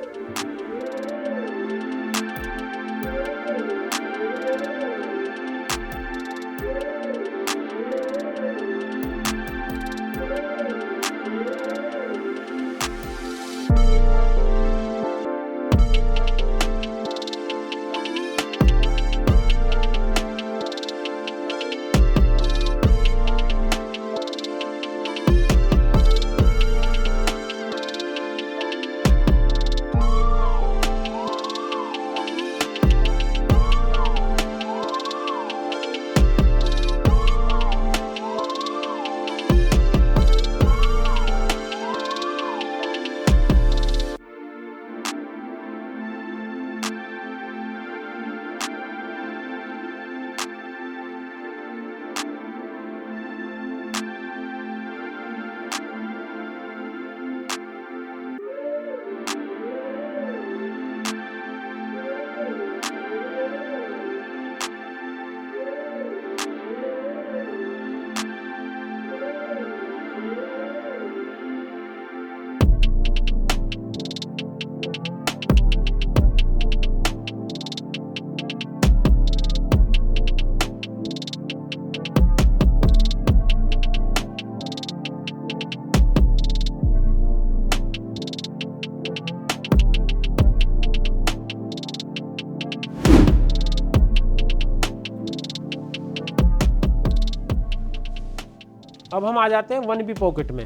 अब हम आ जाते हैं 1 बी पॉकेट में।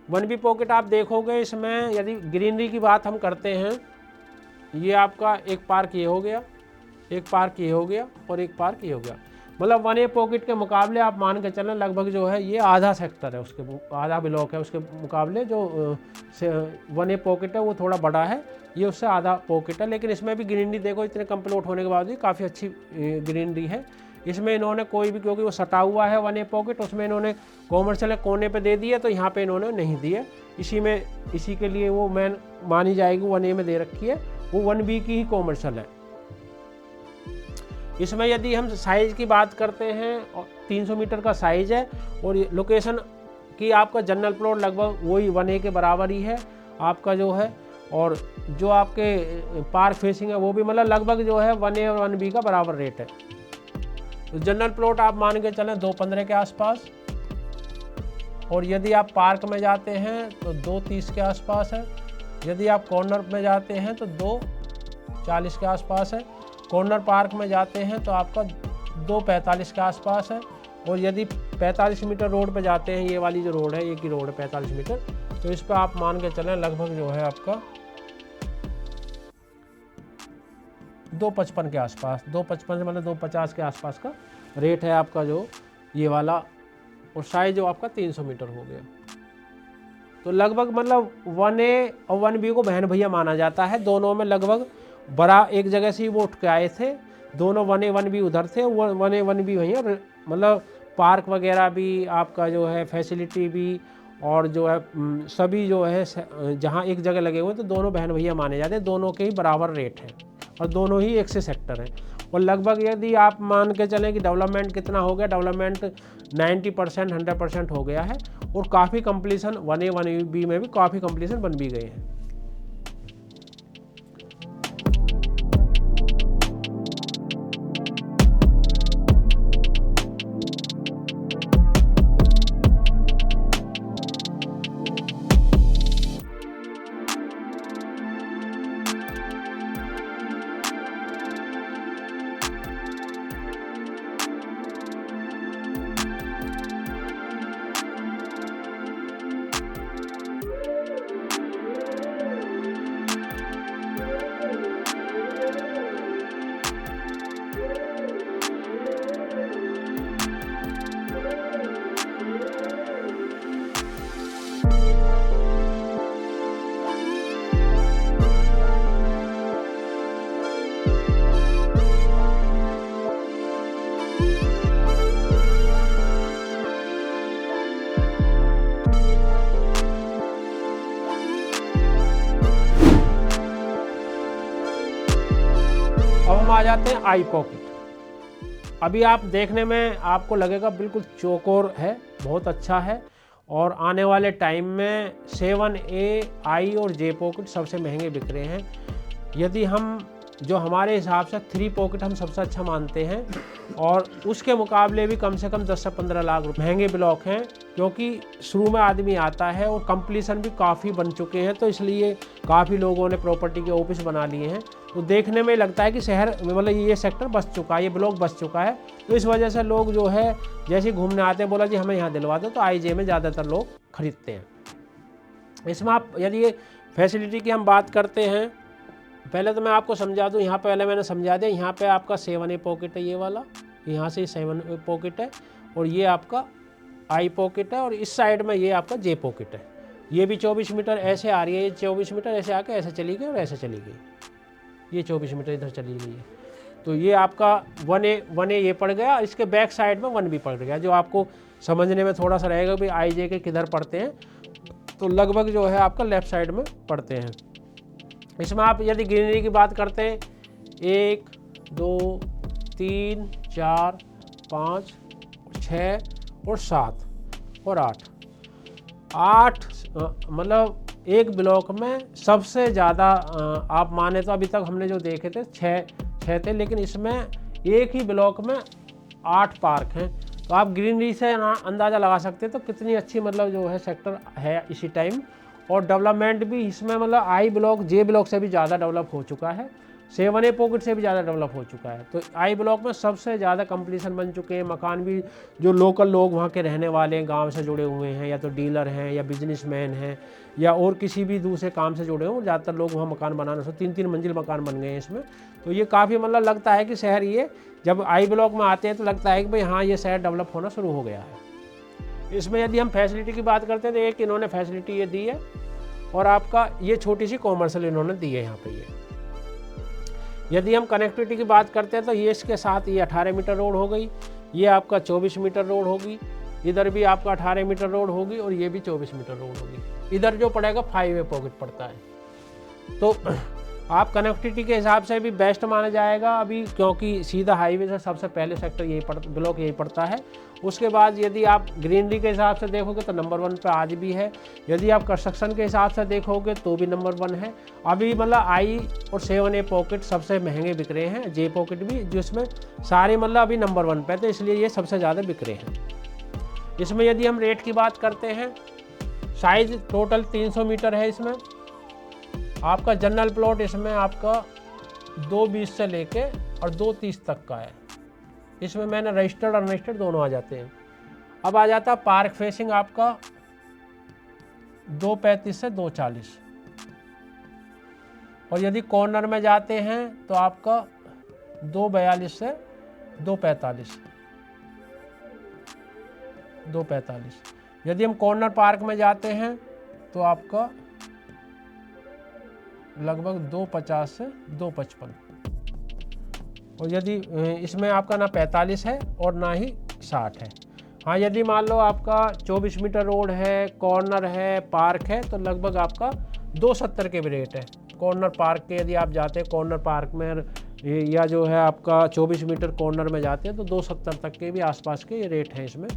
1 बी पॉकेट आप देखोगे, इसमें यदि ग्रीनरी की बात हम करते हैं, ये आपका एक पार्क ये हो गया, एक पार्क ये हो गया और एक पार्क ये हो गया। मतलब 1A पॉकेट के मुकाबले आप मान के चलें लगभग जो है ये आधा सेक्टर है, उसके आधा ब्लॉक है उसके मुकाबले। जो 1A पॉकेट है वो थोड़ा बड़ा है, ये उससे आधा पॉकेट है। लेकिन इसमें भी ग्रीनरी देखो इतने कम प्लॉट होने के बाद भी काफ़ी अच्छी ग्रीनरी है। इसमें इन्होंने कोई भी, क्योंकि वो सटा हुआ है 1A पॉकेट, उसमें इन्होंने कॉमर्शियल कोने पे दे दिया, तो यहाँ पे इन्होंने नहीं दिए। इसी के लिए वो मेन मानी जाएगी 1A में दे रखी है, वो 1B की ही कॉमर्शियल है। इसमें यदि हम साइज़ की बात करते हैं 300 मीटर का साइज़ है, और लोकेशन की आपका जनरल प्लॉट लगभग वही 1A के बराबर ही है आपका जो है। और जो आपके पार्क फेसिंग है वो भी मतलब लगभग जो है 1A और 1B का बराबर रेट है। तो जनरल प्लॉट आप मान के चलें 215 के आसपास, और यदि आप पार्क में जाते हैं तो 230 के आसपास है। यदि आप कॉर्नर में जाते हैं तो 240 के आसपास है। कॉर्नर पार्क में जाते हैं तो आपका 245 के आसपास है। और यदि 45 मीटर रोड पे जाते हैं, ये वाली जो रोड है, एक ही रोड है 45 मीटर, तो इस पर आप मान के चलें लगभग जो है आपका 255 के आसपास, 255 से मतलब 250 के आसपास का रेट है आपका जो ये वाला। और साइज जो आपका 300 मीटर हो गया। तो लगभग मतलब 1A और 1B को बहन भैया माना जाता है। दोनों में लगभग बड़ा एक जगह से ही वो उठ के आए थे। दोनों 1A 1B उधर थे, 1A 1B वहीं। मतलब पार्क वगैरह भी आपका जो है, फैसिलिटी भी, और जो है सभी जो है जहाँ एक जगह लगे हुए, तो दोनों बहन भैया माने जाते हैं। दोनों के ही बराबर रेट है और दोनों ही एक से सेक्टर हैं। और लगभग यदि आप मान के चलें कि डेवलपमेंट कितना हो गया, डेवलपमेंट 90% 100% हो गया है। और काफ़ी कंप्लीसन 1A 1B में भी काफ़ी कंप्लीसन बन भी गए हैं। अब हम आ जाते हैं आई पॉकेट। अभी आप देखने में आपको लगेगा बिल्कुल चौकोर है, बहुत अच्छा है। और आने वाले टाइम में 7A, आई और जे पॉकेट सबसे महंगे बिक रहे हैं। यदि हम जो हमारे हिसाब से 3 पॉकेट हम सबसे अच्छा मानते हैं, और उसके मुकाबले भी कम से कम 10 से 15 लाख रुपए महंगे ब्लॉक हैं, क्योंकि शुरू में आदमी आता है और कंप्लीसन भी काफ़ी बन चुके हैं। तो इसलिए काफ़ी लोगों ने प्रॉपर्टी के ऑफिस बना लिए हैं। तो देखने में लगता है कि शहर मतलब ये सेक्टर बस चुका है, ये ब्लॉक बस चुका है। तो इस वजह से लोग जो है जैसे घूमने आते हैं, बोला जी हमें यहाँ दिलवा दो, तो IJ में ज़्यादातर लोग खरीदते हैं। इसमें आप यदि फैसिलिटी की हम बात करते हैं, पहले तो मैं आपको समझा दूं। यहाँ पहले मैंने समझा दिया। यहाँ पे आपका 7A पॉकेट है, ये वाला, यहाँ से 7A पॉकेट है, और ये आपका आई पॉकेट है, और इस साइड में ये आपका जे पॉकेट है। ये भी 24 मीटर ऐसे आ रही है, ये 24 मीटर ऐसे आके ऐसे चली गई और ऐसे चली गई, ये 24 मीटर इधर चली गई है। तो ये आपका 1A ये पड़ गया। इसके बैक साइड में 1B पड़ गया, जो आपको समझने में थोड़ा सा रहेगा भी IJ के किधर पड़ते हैं। तो लगभग जो है आपका लेफ्ट साइड में पड़ते हैं। इसमें आप यदि ग्रीनरी की बात करते हैं, 1 2 3 4 5 6 और 7 और 8 मतलब एक ब्लॉक में सबसे ज़्यादा आप माने तो अभी तक हमने जो देखे थे 6 थे, लेकिन इसमें एक ही ब्लॉक में 8 पार्क हैं। तो आप ग्रीनरी से अंदाज़ा लगा सकते हैं तो कितनी अच्छी मतलब जो है सेक्टर है इसी टाइम। और डेवलपमेंट भी इसमें मतलब आई ब्लॉक जे ब्लॉक से भी ज़्यादा डेवलप हो चुका है, 7A पॉकेट से भी ज़्यादा डेवलप हो चुका है। तो आई ब्लॉक में सबसे ज़्यादा कंप्लीशन बन चुके हैं। मकान भी जो लोकल लोग वहाँ के रहने वाले हैं, गांव से जुड़े हुए हैं, या तो डीलर हैं या बिजनेसमैन हैं या और किसी भी दूसरे काम से जुड़े हों, ज़्यादातर लोग वहाँ मकान बनाना, 3-3 मंजिल मकान बन गए हैं इसमें। तो ये काफ़ी मतलब लगता है कि शहर, ये जब आई ब्लॉक में आते हैं तो लगता है कि भाई हाँ, ये शहर डेवलप होना शुरू हो गया है। इसमें यदि हम फैसिलिटी की बात करते हैं तो एक इन्होंने फैसिलिटी ये दी है, और आपका ये छोटी सी कॉमर्शियल इन्होंने दी है यहाँ पे। ये यदि हम कनेक्टिविटी की बात करते हैं तो ये इसके साथ ये 18 मीटर रोड हो गई, ये आपका 24 मीटर रोड होगी, इधर भी आपका 18 मीटर रोड होगी, और ये भी 24 मीटर रोड होगी। इधर जो पड़ेगा 5A पॉकेट पड़ता है। तो आप कनेक्टिविटी के हिसाब से भी बेस्ट माना जाएगा अभी, क्योंकि सीधा हाईवे से सबसे पहले सेक्टर यही ब्लॉक यही पड़ता है। उसके बाद यदि आप ग्रीनरी के हिसाब से देखोगे तो नंबर 1 पे आज भी है। यदि आप कंस्ट्रक्शन के हिसाब से देखोगे तो भी नंबर 1 है। अभी मतलब आई और 7A पॉकेट सबसे महंगे बिक रहे हैं, जे पॉकेट भी, जिसमें सारे मतलब अभी नंबर 1 पे, तो इसलिए ये सबसे ज़्यादा बिक रहे हैं। इसमें यदि हम रेट की बात करते हैं, साइज टोटल 300 मीटर है। इसमें आपका जनरल प्लॉट इसमें आपका 220 से लेके और 230 तक का है। इसमें मैंने रजिस्टर्ड और अनरजिस्टर्ड दोनों आ जाते हैं। अब आ जाता पार्क फेसिंग आपका 235 से 240, और यदि कॉर्नर में जाते हैं तो आपका 242 से 245। यदि हम कॉर्नर पार्क में जाते हैं तो आपका लगभग 250 से 255, और यदि इसमें आपका ना 45 है और ना ही 60 है। हाँ, यदि मान लो आपका 24 मीटर रोड है, कॉर्नर है, पार्क है, तो लगभग आपका 270 के भी रेट है। कॉर्नर पार्क के यदि आप जाते हैं कॉर्नर पार्क में, या जो है आपका 24 मीटर कॉर्नर में जाते हैं तो 270 तक के भी आसपास के ये रेट हैं इसमें।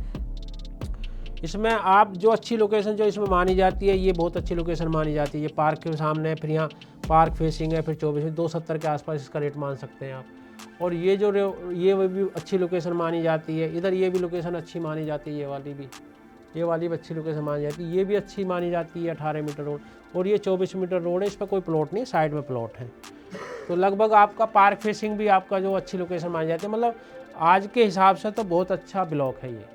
इसमें आप जो अच्छी लोकेशन जो इसमें मानी जाती है, ये बहुत अच्छी लोकेशन मानी जाती है। ये पार्क के सामने है, फिर यहाँ पार्क फेसिंग है, फिर 270 के आसपास इसका रेट मान सकते हैं आप। और ये जो ये भी अच्छी लोकेशन मानी जाती है। इधर ये भी लोकेशन अच्छी मानी जाती है, ये वाली भी अच्छी लोकेशन मानी जाती है। ये भी अच्छी मानी जाती है 18 मीटर रोड, और ये 24 मीटर रोड है। इस पर कोई प्लॉट नहीं, साइड में प्लॉट है। तो लगभग आपका पार्क फेसिंग भी आपका जो अच्छी लोकेशन मानी जाती है, मतलब आज के हिसाब से तो बहुत अच्छा ब्लॉक है ये।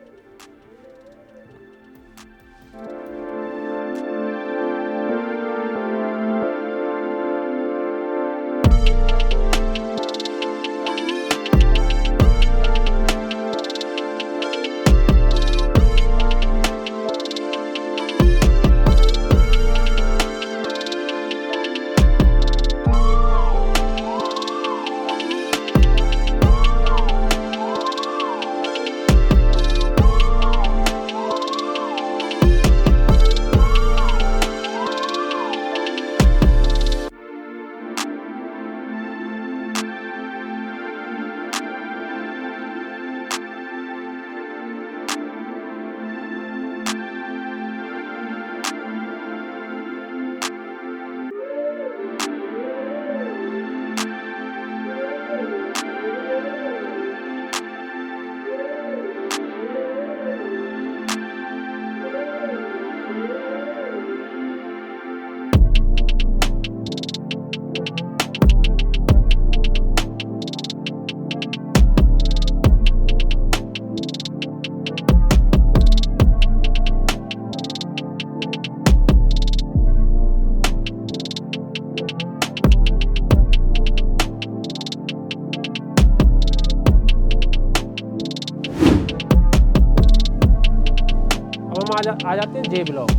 आ जाते हैं जे ब्लॉक।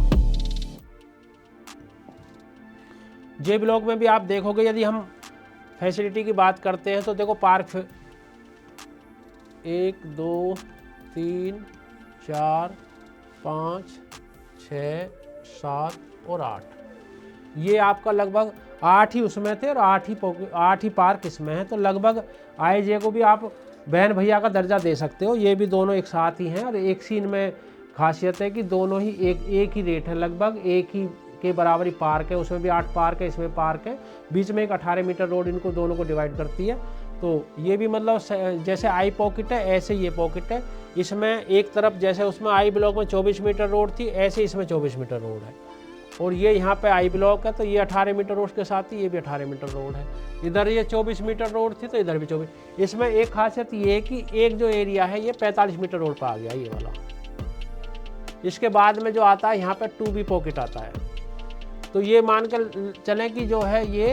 जे ब्लॉक में भी आप देखोगे, यदि हम फैसिलिटी की बात करते हैं तो देखो, पार्क 1 2 3 4 5 6 7 और 8, ये आपका लगभग 8 ही उसमें थे और 8 ही पार्क इसमें है। तो लगभग आई जे को भी आप बहन भैया का दर्जा दे सकते हो। ये भी दोनों एक साथ ही हैं, और एक सी इनमें खासियत है कि दोनों ही एक ही रेट है, लगभग एक ही के बराबर ही पार्क है। उसमें भी 8 पार्क है, इसमें पार्क है, बीच में एक 18 मीटर रोड इनको दोनों को डिवाइड करती है। तो ये भी मतलब जैसे आई पॉकेट है ऐसे ये पॉकेट है। इसमें एक तरफ जैसे उसमें आई ब्लॉक में 24 मीटर रोड थी, ऐसे इसमें 24 मीटर रोड है। और ये यहाँ पे आई ब्लॉक है, तो ये 18 मीटर रोड के साथ ही ये भी 18 मीटर रोड है। इधर ये 24 मीटर रोड थी तो इधर भी 24। इसमें एक खासियत ये है कि एक जो एरिया है ये 45 मीटर रोड पर आ गया ये वाला। इसके बाद में जो आता है यहाँ पे 2B पॉकेट आता है। तो ये मान कर चलें कि जो है ये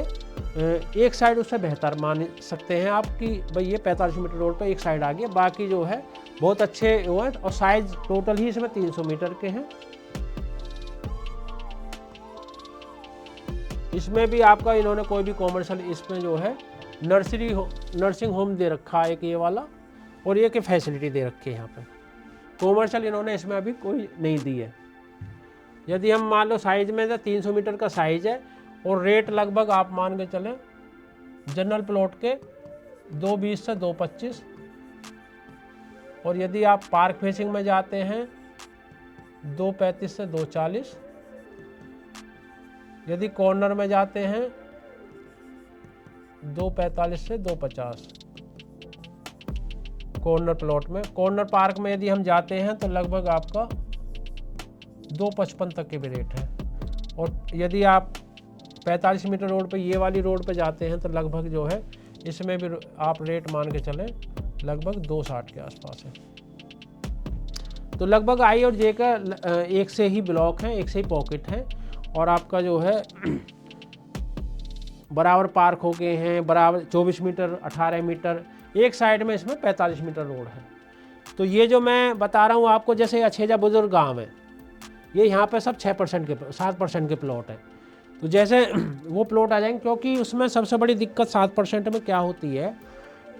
एक साइड उससे बेहतर मान सकते हैं आप कि भाई ये 45 मीटर रोड पर एक साइड आ गया, बाकी जो है बहुत अच्छे वो है। और साइज टोटल ही इसमें 300 मीटर के हैं। इसमें भी आपका इन्होंने कोई भी कॉमर्शियल, इसमें जो है नर्सिंग होम दे रखा है एक ये वाला, और ये की फैसिलिटी दे रखी है यहाँ पे। कॉमर्शियल इन्होंने इसमें अभी कोई नहीं दी है। यदि हम मान लो साइज में 300 मीटर का साइज है और रेट लगभग आप मान के चलें जनरल प्लॉट के 220 से 225, और यदि आप पार्क फेसिंग में जाते हैं 235 से 240, यदि कॉर्नर में जाते हैं 245 से 250 कॉर्नर प्लॉट में। कॉर्नर पार्क में यदि हम जाते हैं तो लगभग आपका 255 तक के भी रेट है। और यदि आप 45 मीटर रोड पे ये वाली रोड पे जाते हैं तो लगभग जो है इसमें भी आप रेट मान के चलें लगभग 260 के आसपास है। तो लगभग आई और जे का एक से ही ब्लॉक हैं, एक से ही पॉकेट हैं, और आपका जो है बराबर पार्क हो गए हैं, बराबर 24 मीटर 18 मीटर, एक साइड में इसमें 45 मीटर रोड है। तो ये जो मैं बता रहा हूँ आपको, जैसे अछेजा बुजुर्ग गांव है, ये यहाँ पे सब 6% के 7% के प्लॉट है। तो जैसे वो प्लॉट आ जाएंगे, क्योंकि उसमें सबसे बड़ी दिक्कत 7% में क्या होती है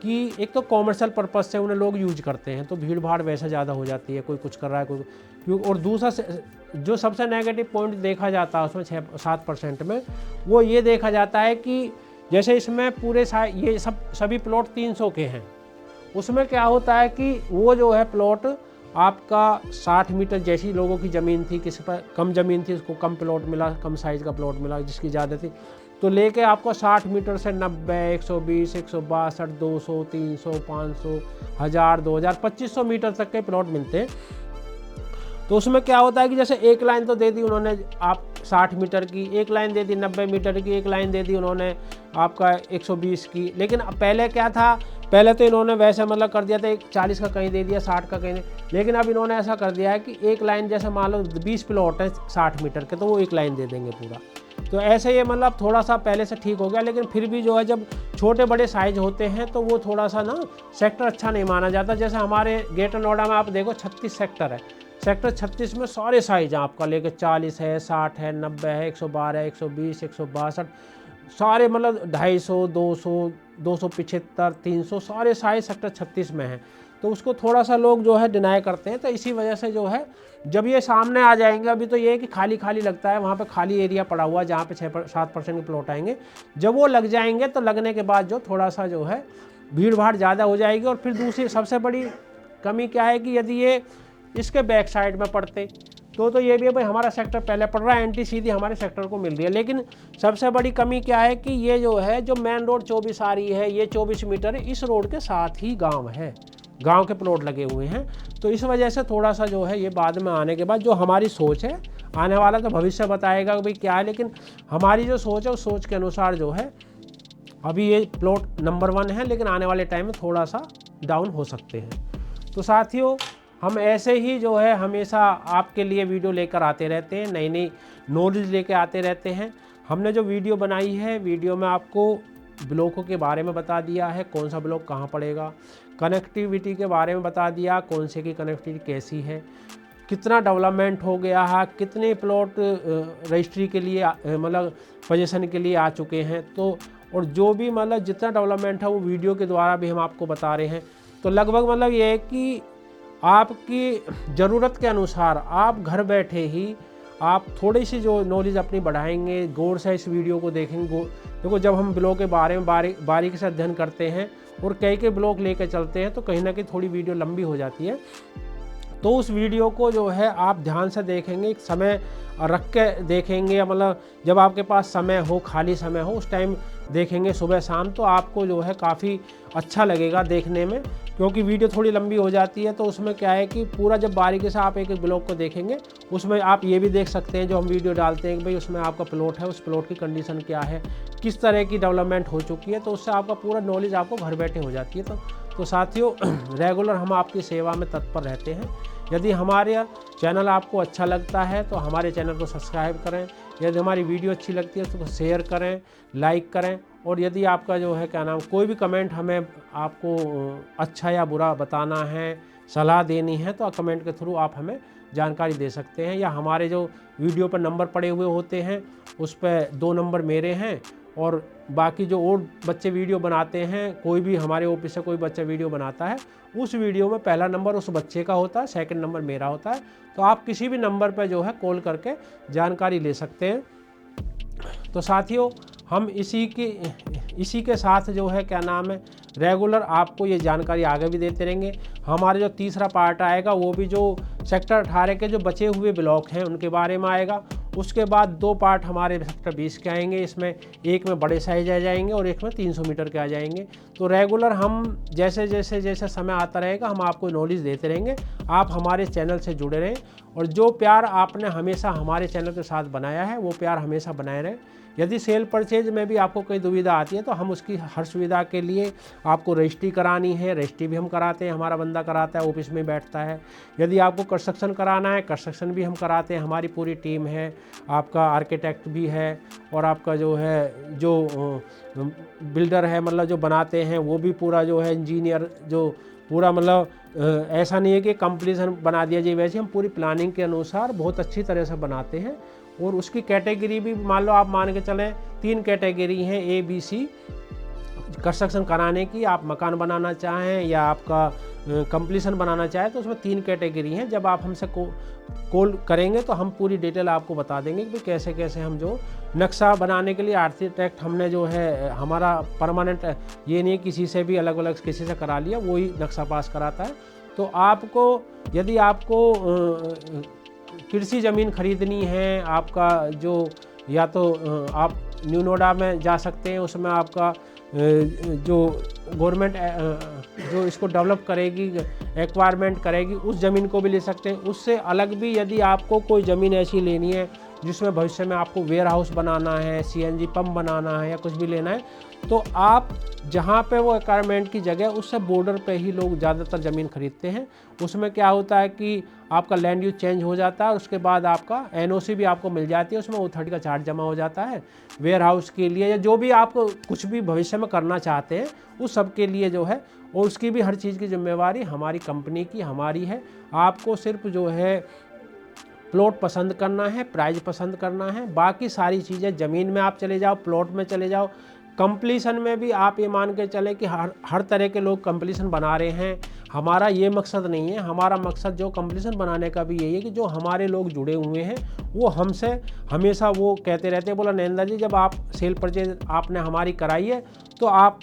कि एक तो कॉमर्शियल पर्पज़ से उन्हें लोग यूज करते हैं, तो भीड़ भाड़ वैसे ज़्यादा हो जाती है, कोई कुछ कर रहा है कोई, और दूसरा जो सबसे नेगेटिव पॉइंट देखा जाता है उसमें 7% में, वो ये देखा जाता है कि जैसे इसमें पूरे ये सभी प्लॉट 300 के हैं, उसमें क्या होता है कि वो जो है प्लॉट आपका 60 मीटर जैसी लोगों की ज़मीन थी, किसी पर कम ज़मीन थी उसको कम प्लॉट मिला, कम साइज़ का प्लॉट मिला, जिसकी ज़्यादा थी तो लेके आपको 60 मीटर से 90, 120, 162, 200, 300, 500, 1000, 2000, 2500 मीटर तक के प्लॉट मिलते हैं। तो उसमें क्या होता है कि जैसे एक लाइन तो दे दी उन्होंने आप 60 मीटर की, एक लाइन दे दी 90 मीटर की, एक लाइन दे दी उन्होंने आपका 120 की। लेकिन पहले क्या था, पहले तो इन्होंने वैसे मतलब कर दिया था 40 का कहीं दे दिया, 60 का कहीं, लेकिन अब इन्होंने ऐसा कर दिया है कि एक लाइन, जैसे मान लो 20 प्लॉट है 60 मीटर के, तो वो एक लाइन दे देंगे पूरा। तो ऐसे ये मतलब थोड़ा सा पहले से ठीक हो गया, लेकिन फिर भी जो है जब छोटे बड़े साइज होते हैं तो वो थोड़ा सा ना सेक्टर अच्छा नहीं माना जाता। जैसे हमारे ग्रेटर नोएडा में आप देखो 36 सेक्टर है, सेक्टर 36 में सारे साइज हैं आपका, लेके 40 है, 60 है, 90 है, 112 है, 120, 162, सारे मतलब 250, 200, 275, 300 सारे साइज सेक्टर 36 में हैं। तो उसको थोड़ा सा लोग जो है डिनाई करते हैं। तो इसी वजह से जो है जब ये सामने आ जाएंगे, अभी तो ये है कि खाली खाली लगता है, वहाँ पे खाली एरिया पड़ा हुआ है जहाँ पे 7% के प्लॉट आएंगे। जब वो लग जाएंगे तो लगने के बाद जो थोड़ा सा जो है भीड़ भाड़ ज़्यादा हो जाएगी। और फिर दूसरी सबसे बड़ी कमी क्या है कि यदि ये इसके बैक साइड में पड़ते तो ये भी है भाई हमारा सेक्टर पहले पड़ रहा है, एंट्री सीधी हमारे सेक्टर को मिल रही है। लेकिन सबसे बड़ी कमी क्या है कि ये जो है जो मेन रोड 24 आ रही है, ये 24 मीटर है, इस रोड के साथ ही गांव है, गांव के प्लॉट लगे हुए हैं। तो इस वजह से थोड़ा सा जो है ये बाद में आने के बाद जो हमारी सोच है, आने वाला तो भविष्य बताएगा कि भाई क्या है, लेकिन हमारी जो सोच है उस सोच के अनुसार जो है अभी ये प्लॉट नंबर 1 है, लेकिन आने वाले टाइम में थोड़ा सा डाउन हो सकते हैं। तो साथियों, हम ऐसे ही जो है हमेशा आपके लिए वीडियो लेकर आते रहते हैं, नई नई नॉलेज लेकर आते रहते हैं। हमने जो वीडियो बनाई है, वीडियो में आपको ब्लॉकों के बारे में बता दिया है, कौन सा ब्लॉक कहाँ पड़ेगा, कनेक्टिविटी के बारे में बता दिया, कौन से की कनेक्टिविटी कैसी है, कितना डेवलपमेंट हो गया है, कितने प्लॉट रजिस्ट्री के लिए मतलब पोजीशन के लिए आ चुके हैं। तो और जो भी मतलब जितना डेवलपमेंट है वो वीडियो के द्वारा भी हम आपको बता रहे हैं। तो लगभग मतलब ये है कि आपकी ज़रूरत के अनुसार आप घर बैठे ही आप थोड़ी सी जो नॉलेज अपनी बढ़ाएंगे, गौर से इस वीडियो को देखेंगे। देखो, जब हम ब्लॉक के बारे में बारीकी से अध्ययन करते हैं और कई ब्लॉक लेकर चलते हैं तो कहीं ना कहीं थोड़ी वीडियो लंबी हो जाती है। तो उस वीडियो को जो है आप ध्यान से देखेंगे, एक समय रख के देखेंगे, मतलब जब आपके पास समय हो, खाली समय हो, उस टाइम देखेंगे सुबह शाम, तो आपको जो है काफ़ी अच्छा लगेगा देखने में। क्योंकि वीडियो थोड़ी लंबी हो जाती है तो उसमें क्या है कि पूरा जब बारीकी से आप एक एक ब्लॉक को देखेंगे, उसमें आप ये भी देख सकते हैं जो हम वीडियो डालते हैं कि भाई उसमें आपका प्लॉट है, उस प्लॉट की कंडीशन क्या है, किस तरह की डेवलपमेंट हो चुकी है, तो उससे आपका पूरा नॉलेज आपको घर बैठे हो जाती है। तो साथियों, रेगुलर हम आपकी सेवा में तत्पर रहते हैं। यदि हमारे चैनल आपको अच्छा लगता है तो हमारे चैनल को सब्सक्राइब करें, यदि हमारी वीडियो अच्छी लगती है तो शेयर करें, लाइक करें, और यदि आपका जो है क्या नाम कोई भी कमेंट हमें आपको अच्छा या बुरा बताना है, सलाह देनी है, तो कमेंट के थ्रू आप हमें जानकारी दे सकते हैं। या हमारे जो वीडियो पर नंबर पड़े हुए होते हैं उस पर 2 नंबर मेरे हैं, और बाकी जो और बच्चे वीडियो बनाते हैं, कोई भी हमारे ऑफिस से कोई बच्चा वीडियो बनाता है, उस वीडियो में पहला नंबर उस बच्चे का होता है, सेकंड नंबर मेरा होता है। तो आप किसी भी नंबर पर जो है कॉल करके जानकारी ले सकते हैं। तो साथियों, हम इसी के साथ जो है क्या नाम है, रेगुलर आपको ये जानकारी आगे भी देते रहेंगे। हमारे जो तीसरा पार्ट आएगा वो भी जो सेक्टर 18 के जो बचे हुए ब्लॉक हैं उनके बारे में आएगा। उसके बाद 2 पार्ट हमारे सेक्टर 20 के आएंगे, इसमें एक में बड़े साइज आ जाएंगे और एक में 300 मीटर के आ जाएंगे। तो रेगुलर हम जैसे समय आता रहेगा हम आपको नॉलेज देते रहेंगे। आप हमारे चैनल से जुड़े रहें, और जो प्यार आपने हमेशा हमारे चैनल के साथ बनाया है वो प्यार हमेशा बनाए रहें। यदि सेल परचेज में भी आपको कोई दुविधा आती है तो हम उसकी हर सुविधा के लिए, आपको रजिस्ट्री करानी है, रजिस्ट्री भी हम कराते हैं, हमारा बंदा कराता है, ऑफिस में बैठता है। यदि आपको कंस्ट्रक्शन कराना है, कंस्ट्रक्शन भी हम कराते हैं, हमारी पूरी टीम है, आपका आर्किटेक्ट भी है, और आपका जो है जो बिल्डर है, मतलब जो बनाते हैं वो भी पूरा जो है इंजीनियर, जो पूरा मतलब ऐसा नहीं है कि कंप्लीशन बना दिया जाए, वैसे हम पूरी प्लानिंग के अनुसार बहुत अच्छी तरह से बनाते हैं। और उसकी कैटेगरी भी मान लो, आप मान के चलें 3 कैटेगरी हैं ABC कंस्ट्रक्शन कराने की। आप मकान बनाना चाहें या आपका कंप्लीशन बनाना चाहें तो उसमें 3 कैटेगरी हैं। जब आप हमसे कॉल करेंगे तो हम पूरी डिटेल आपको बता देंगे कि कैसे कैसे हम जो नक्शा बनाने के लिए आर्किटेक्ट हमने जो है हमारा परमानेंट, ये नहीं किसी से भी अलग अलग किसी से करा लिया, वही नक्शा पास कराता है। तो आपको यदि आपको कृषि ज़मीन खरीदनी है, आपका जो या तो आप न्यू नोएडा में जा सकते हैं, उसमें आपका जो गवर्नमेंट जो इसको डेवलप करेगी, एक्वायरमेंट करेगी, उस ज़मीन को भी ले सकते हैं। उससे अलग भी यदि आपको कोई ज़मीन ऐसी लेनी है जिसमें भविष्य में आपको वेयर हाउस बनाना है, CNG पंप बनाना है या कुछ भी लेना है, तो आप जहाँ पे वो एक्वायरमेंट की जगह, उससे बॉर्डर पे ही लोग ज़्यादातर ज़मीन खरीदते हैं। उसमें क्या होता है कि आपका लैंड यूज चेंज हो जाता है, उसके बाद आपका NOC भी आपको मिल जाती है, उसमें अथॉरिटी का चार्ज जमा हो जाता है वेयर हाउस के लिए, या जो भी आप कुछ भी भविष्य में करना चाहते हैं उस सब के लिए जो है, और उसकी भी हर चीज़ की जिम्मेवारी हमारी कंपनी की, हमारी है। आपको सिर्फ जो है प्लॉट पसंद करना है, प्राइस पसंद करना है, बाकी सारी चीज़ें, ज़मीन में आप चले जाओ, प्लॉट में चले जाओ, कंप्लीशन में भी आप ये मान के चले कि हर तरह के लोग कंप्लीशन बना रहे हैं। हमारा ये मकसद नहीं है, हमारा मकसद जो कंप्लीशन बनाने का भी यही है कि जो हमारे लोग जुड़े हुए हैं वो हमसे हमेशा वो कहते रहते हैं, बोला नरेंद्र जी जब आप सेल परचेज आपने हमारी कराई है तो आप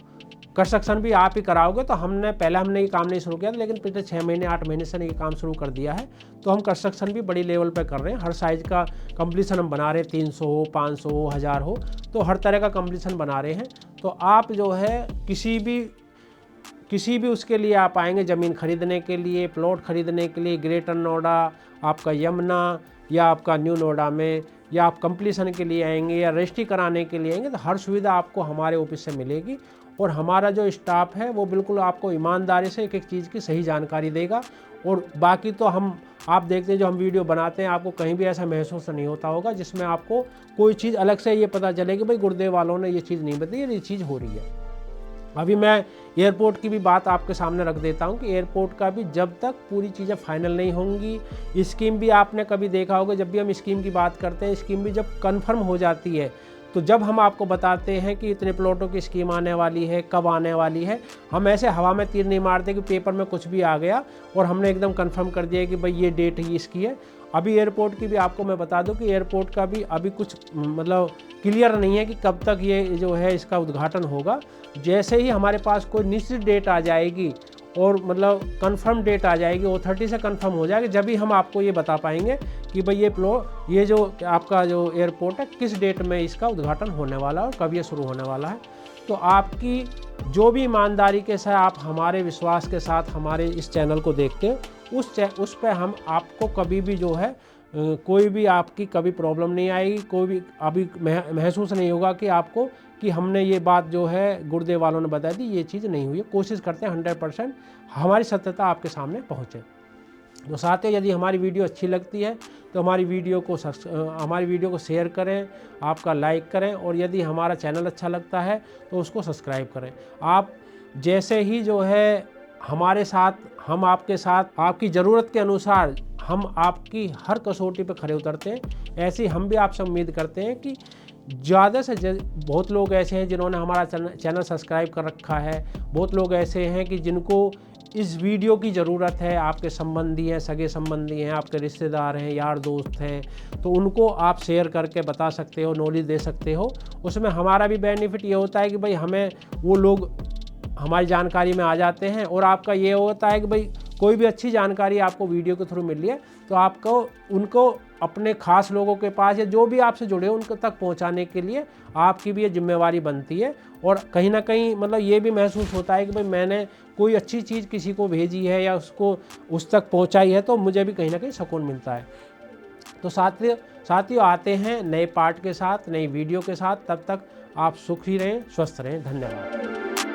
कंस्ट्रक्शन भी आप ही कराओगे। तो हमने ये काम नहीं शुरू किया था, लेकिन पिछले 6 महीने 8 महीने से ये काम शुरू कर दिया है। तो हम कंस्ट्रक्शन भी बड़ी लेवल पे कर रहे हैं, हर साइज़ का कंप्लीशन हम बना रहे हैं, 300 हो, 500 हो, 1000 हो, तो हर तरह का कंप्लीशन बना रहे हैं। तो आप जो है किसी भी उसके लिए आप आएंगे, ज़मीन खरीदने के लिए, प्लॉट खरीदने के लिए, ग्रेटर नोएडा, आपका यमुना या आपका न्यू नोएडा में, या आप कंप्लीशन के लिए आएंगे या रजिस्ट्री कराने के लिए आएंगे, तो हर सुविधा आपको हमारे ऑफिस से मिलेगी। और हमारा जो स्टाफ है वो बिल्कुल आपको ईमानदारी से एक एक चीज़ की सही जानकारी देगा। और बाकी तो आप देखते हैं जो हम वीडियो बनाते हैं, आपको कहीं भी ऐसा महसूस नहीं होता होगा जिसमें आपको कोई चीज़ अलग से ये पता चले कि भाई गुरुदेव वालों ने ये चीज़ नहीं बताई, ये चीज़ हो रही है। अभी मैं एयरपोर्ट की भी बात आपके सामने रख देता हूं कि एयरपोर्ट का भी जब तक पूरी चीज़ें फाइनल नहीं होंगी, स्कीम भी आपने कभी देखा होगा, जब भी हम स्कीम की बात करते हैं, स्कीम भी जब कंफर्म हो जाती है तो जब हम आपको बताते हैं कि इतने प्लॉटों की स्कीम आने वाली है, कब आने वाली है, हम ऐसे हवा में तीर नहीं मारते कि पेपर में कुछ भी आ गया और हमने एकदम कंफर्म कर दिया कि भाई ये डेट ही इसकी है। अभी एयरपोर्ट की भी आपको मैं बता दूं कि एयरपोर्ट का भी अभी कुछ मतलब क्लियर नहीं है कि कब तक ये जो है इसका उद्घाटन होगा। जैसे ही हमारे पास कोई निश्चित डेट आ जाएगी और मतलब कंफर्म डेट आ जाएगी, ऑथोरिटी से कंफर्म हो जाएगी, जब भी हम आपको ये बता पाएंगे कि भाई ये जो आपका जो एयरपोर्ट है किस डेट में इसका उद्घाटन होने वाला है और कब ये शुरू होने वाला है। तो आपकी जो भी ईमानदारी के साथ आप हमारे विश्वास के साथ हमारे इस चैनल को देखते हो, उस पर हम आपको कभी भी जो है कोई भी आपकी कभी प्रॉब्लम नहीं आएगी, कोई भी अभी महसूस नहीं होगा कि आपको कि हमने ये बात जो है गुर्दे वालों ने बता दी, ये चीज़ नहीं हुई है। कोशिश करते हैं 100% हमारी सत्यता आपके सामने पहुँचे। तो साथ ही यदि हमारी वीडियो अच्छी लगती है तो हमारी वीडियो को शेयर करें, आपका लाइक करें, और यदि हमारा चैनल अच्छा लगता है तो उसको सब्सक्राइब करें। आप जैसे ही जो है हमारे साथ, हम आपके साथ आपकी ज़रूरत के अनुसार हम आपकी हर कसौटी पर खरे उतरते हैं, ऐसे ही हम भी आपसे उम्मीद करते हैं कि ज़्यादा से बहुत लोग ऐसे हैं जिन्होंने हमारा चैनल सब्सक्राइब कर रखा है, बहुत लोग ऐसे हैं कि जिनको इस वीडियो की ज़रूरत है, आपके संबंधी हैं, सगे संबंधी हैं, आपके रिश्तेदार हैं, यार दोस्त हैं, तो उनको आप शेयर करके बता सकते हो, नॉलेज दे सकते हो। उसमें हमारा भी बेनिफिट ये होता है कि भाई हमें वो लोग हमारी जानकारी में आ जाते हैं, और आपका ये होता है कि भाई कोई भी अच्छी जानकारी आपको वीडियो के थ्रू मिल रही है तो आपको उनको अपने खास लोगों के पास या जो भी आपसे जुड़े उनके तक पहुंचाने के लिए आपकी भी ये जिम्मेवारी बनती है। और कहीं ना कहीं मतलब ये भी महसूस होता है कि भाई मैंने कोई अच्छी चीज़ किसी को भेजी है या उसको उस तक पहुंचाई है, तो मुझे भी कहीं ना कहीं सुकून मिलता है। तो साथियों आते हैं नए पार्ट के साथ, नई वीडियो के साथ। तब तक आप सुखी रहें, स्वस्थ रहें। धन्यवाद।